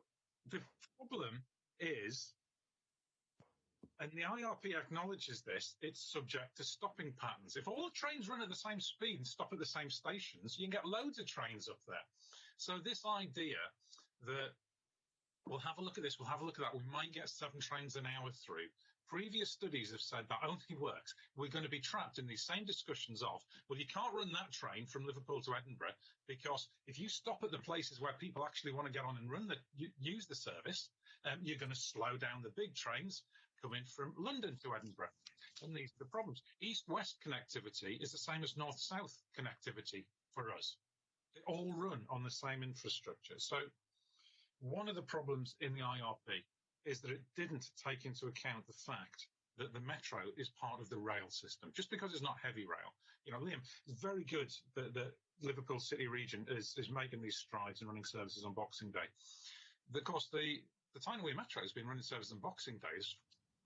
the problem is, and the IRP acknowledges this, it's subject to stopping patterns. If all the trains run at the same speed and stop at the same stations, you can get loads of trains up there. So this idea that we'll have a look at this, we'll have a look at that, we might get 7 trains an hour through. Previous studies have said that only works. We're going to be trapped in these same discussions of, well, you can't run that train from Liverpool to Edinburgh because if you stop at the places where people actually want to get on and use the service, you're going to slow down the big trains coming from London to Edinburgh. And these are the problems. East-west connectivity is the same as north-south connectivity for us. They all run on the same infrastructure. So one of the problems in the IRP is that it didn't take into account the fact that the metro is part of the rail system, just because it's not heavy rail. You know, Liam, it's very good that the Liverpool City region is making these strides and running services on Boxing Day. Of course, the Tyne-Wear Metro has been running services on Boxing Day as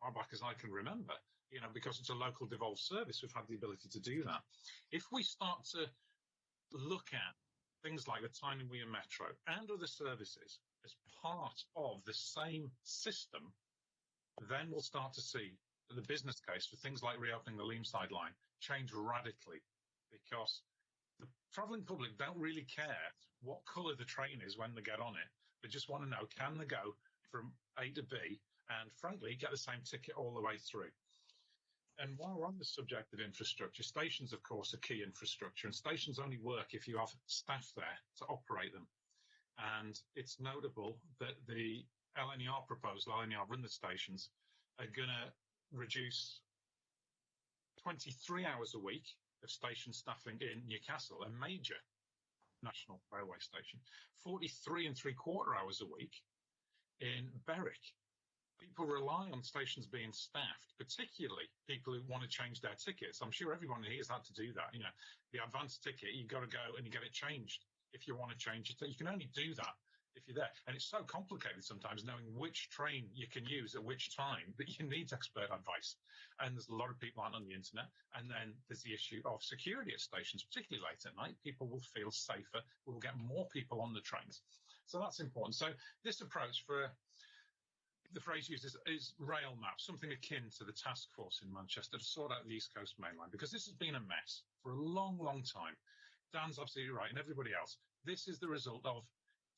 far back as I can remember, you know, because it's a local devolved service, we've had the ability to do that. If we start to look at things like the Tyne-Wear Metro and other services as part of the same system, then we'll start to see the business case for things like reopening the Leamside line change radically, because the travelling public don't really care what colour the train is when they get on it. They just want to know, can they go from A to B and, frankly, get the same ticket all the way through. And while we're on the subject of infrastructure, stations, of course, are key infrastructure, and stations only work if you have staff there to operate them. And it's notable that the LNER proposal, LNER run the stations, are going to reduce 23 hours a week of station staffing in Newcastle, a major national railway station, 43 3/4 hours a week in Berwick. People rely on stations being staffed, particularly people who want to change their tickets. I'm sure everyone here has had to do that. You know, the advanced ticket, you've got to go and you get it changed if you want to change it. You can only do that if you're there. And it's so complicated sometimes knowing which train you can use at which time that you need expert advice. And there's a lot of people aren't on the internet. And then there's the issue of security at stations, particularly late at night. People will feel safer. We'll get more people on the trains. So that's important. So this approach for the phrase used is rail map, something akin to the task force in Manchester to sort out the East Coast Main Line, because this has been a mess for a long, long time. Dan's absolutely right, and everybody else. This is the result of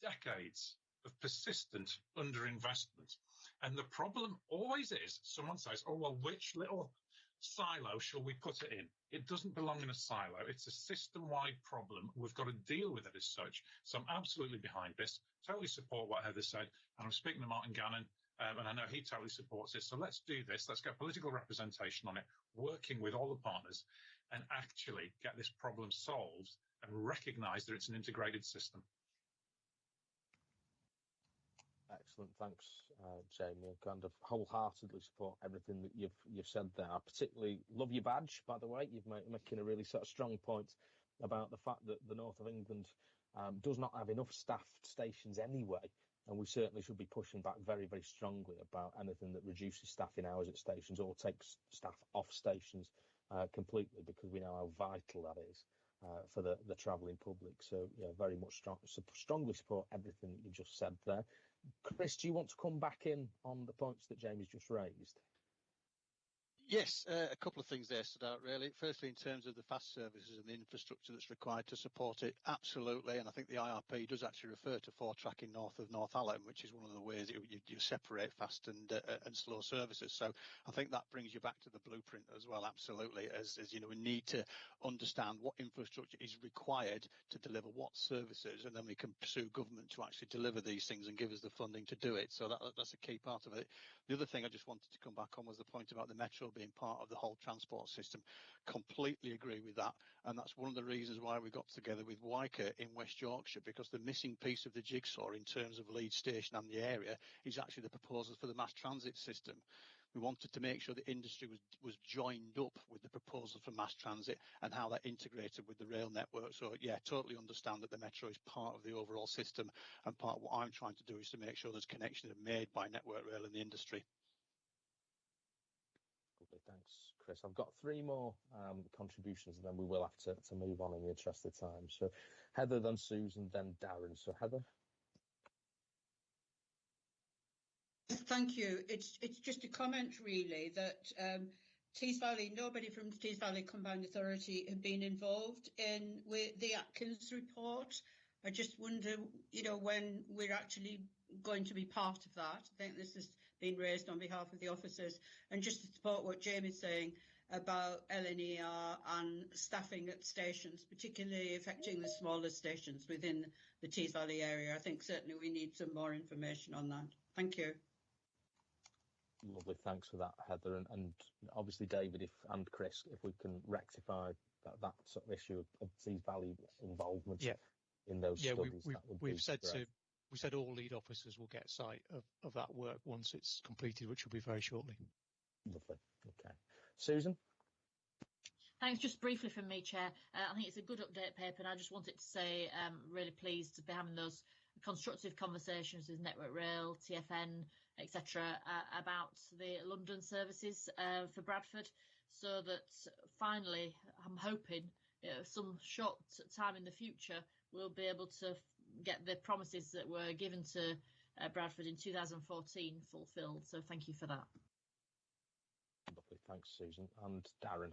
decades of persistent underinvestment. And the problem always is, someone says, oh, well, which little silo shall we put it in? It doesn't belong in a silo. It's a system-wide problem. We've got to deal with it as such. So I'm absolutely behind this. Totally support what Heather said. And I'm speaking to Martin Gannon, and I know he totally supports it. So let's do this. Let's get political representation on it, working with all the partners, and actually get this problem solved and recognise that it's an integrated system. Excellent, thanks, Jamie. I kind of wholeheartedly support everything that you've said there. I particularly love your badge, by the way. You've making a really sort of strong point about the fact that the north of England does not have enough staffed stations anyway, and we certainly should be pushing back very, very strongly about anything that reduces staffing hours at stations or takes staff off stations completely, because we know how vital that is for the travelling public. So, yeah, very much strongly support everything that you just said there. Chris, do you want to come back in on the points that Jamie's just raised? Yes, a couple of things there stood out really. Firstly, in terms of the fast services and the infrastructure that's required to support it, absolutely. And I think the IRP does actually refer to 4-tracking north of North Hallam, which is one of the ways you separate fast and slow services. So I think that brings you back to the blueprint as well, absolutely. As you know, we need to understand what infrastructure is required to deliver what services, and then we can pursue government to actually deliver these things and give us the funding to do it. So that's a key part of it. The other thing I just wanted to come back on was the point about the metro being part of the whole transport system. Completely agree with that, and that's one of the reasons why we got together with Wyker in West Yorkshire, because the missing piece of the jigsaw in terms of Leeds Station and the area is actually the proposals for the mass transit system. We wanted to make sure the industry was joined up with the proposal for mass transit and how that integrated with the rail network. So yeah, totally understand that the metro is part of the overall system, and part of what I'm trying to do is to make sure there's connections are made by Network Rail in the industry. Lovely, thanks, Chris. I've got three more contributions, and then we will have to move on in the interest of time. So Heather, then Susan, then Darren. So Heather. Thank you. It's just a comment really that Tees Valley, nobody from the Tees Valley Combined Authority have been involved in with the Atkins report. I just wonder, when we're actually going to be part of that. I think this has been raised on behalf of the officers, and just to support what Jamie's saying about LNER and staffing at stations, particularly affecting the smaller stations within the Tees Valley area. I think certainly we need some more information on that. Thank you. Lovely, thanks for that, Heather, and obviously David and Chris, if we can rectify that sort of issue of Tees Valley involvement in those studies. We've said all lead officers will get sight of that work once it's completed, which will be very shortly. Lovely. Okay, Susan. Thanks. Just briefly from me, Chair. I think it's a good update paper, and I just wanted to say really pleased to be having those constructive conversations with Network Rail, TfN, etc. About the London services for Bradford, so that finally, I'm hoping some short time in the future we'll be able to get the promises that were given to Bradford in 2014 fulfilled. So thank you for that. Lovely, thanks, Susan. And Darren.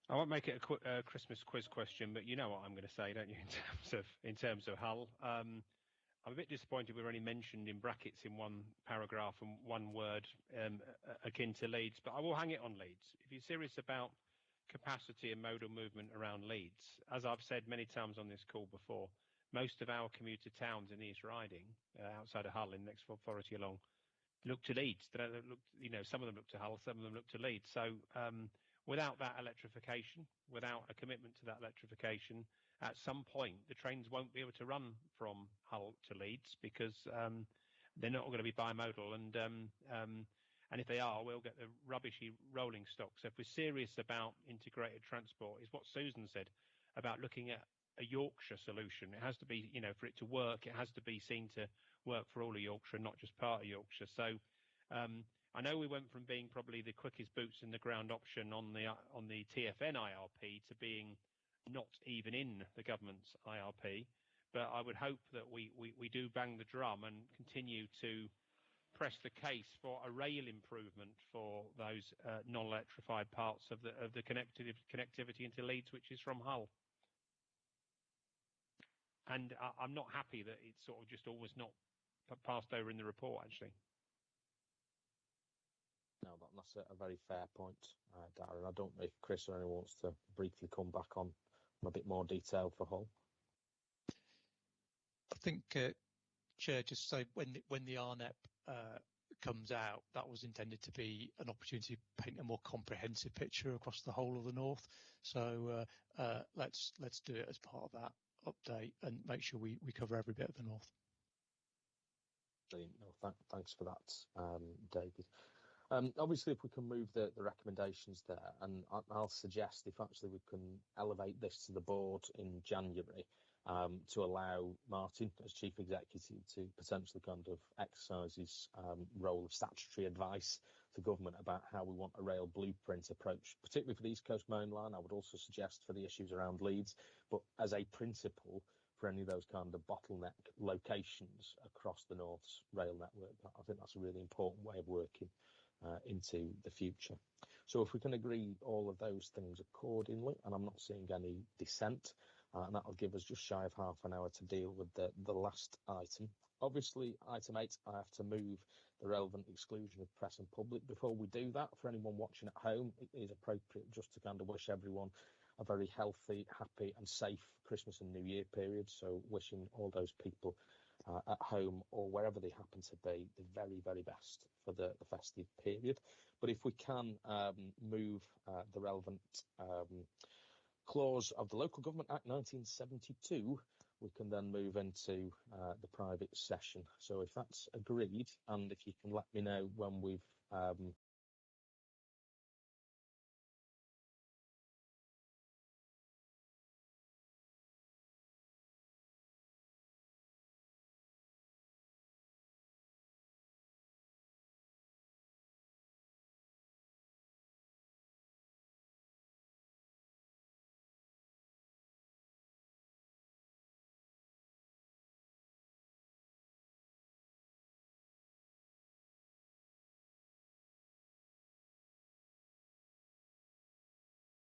I won't make it a Christmas quiz question, but you know what I'm going to say, don't you? In terms of Hull, I'm a bit disappointed we're only mentioned in brackets in one paragraph and one word akin to Leeds, but I will hang it on Leeds. If you're serious about capacity and modal movement around Leeds, as I've said many times on this call before, most of our commuter towns in the East Riding, outside of Hull, in the next authority along, look to Leeds. They don't look, some of them look to Hull, some of them look to Leeds. So without that electrification, without a commitment to that electrification, at some point the trains won't be able to run from Hull to Leeds because they're not going to be bimodal, and if they are, we'll get the rubbishy rolling stock. So if we're serious about integrated transport, is what Susan said about looking at a Yorkshire solution. It has to be, for it to work, it has to be seen to work for all of Yorkshire, not just part of Yorkshire. So I know we went from being probably the quickest boots in the ground option on the TfN IRP to being not even in the government's IRP, but I would hope that we do bang the drum and continue to press the case for a rail improvement for those non-electrified parts of the connectivity into Leeds, which is from Hull. And I'm not happy that it's sort of just always not passed over in the report, actually. No, that's a very fair point, Darren. I don't know if Chris or anyone wants to briefly come back on a bit more detail for Hull. I think, Chair, just say when the RNEP comes out, that was intended to be an opportunity to paint a more comprehensive picture across the whole of the North. So let's do it as part of that update and make sure we cover every bit of the North. Brilliant. No, thanks for that, David. Obviously, if we can move the recommendations there, and I'll suggest if actually we can elevate this to the board in January to allow Martin as Chief Executive to potentially kind of exercise his role of statutory advice to government about how we want a rail blueprint approach, particularly for the East Coast Main Line. I would also suggest for the issues around Leeds, but as a principle for any of those kind of bottleneck locations across the North's rail network. I think that's a really important way of working into the future. So if we can agree all of those things accordingly, and I'm not seeing any dissent, and that'll give us just shy of half an hour to deal with the last item. Obviously, item 8, I have to move the relevant exclusion of press and public. Before we do that, for anyone watching at home, it is appropriate just to kind of wish everyone a very healthy, happy and safe Christmas and New Year period. So wishing all those people at home or wherever they happen to be the very, very best for the festive period. But if we can move the relevant clause of the Local Government Act 1972 we can then move into the private session. So if that's agreed, and if you can let me know when we've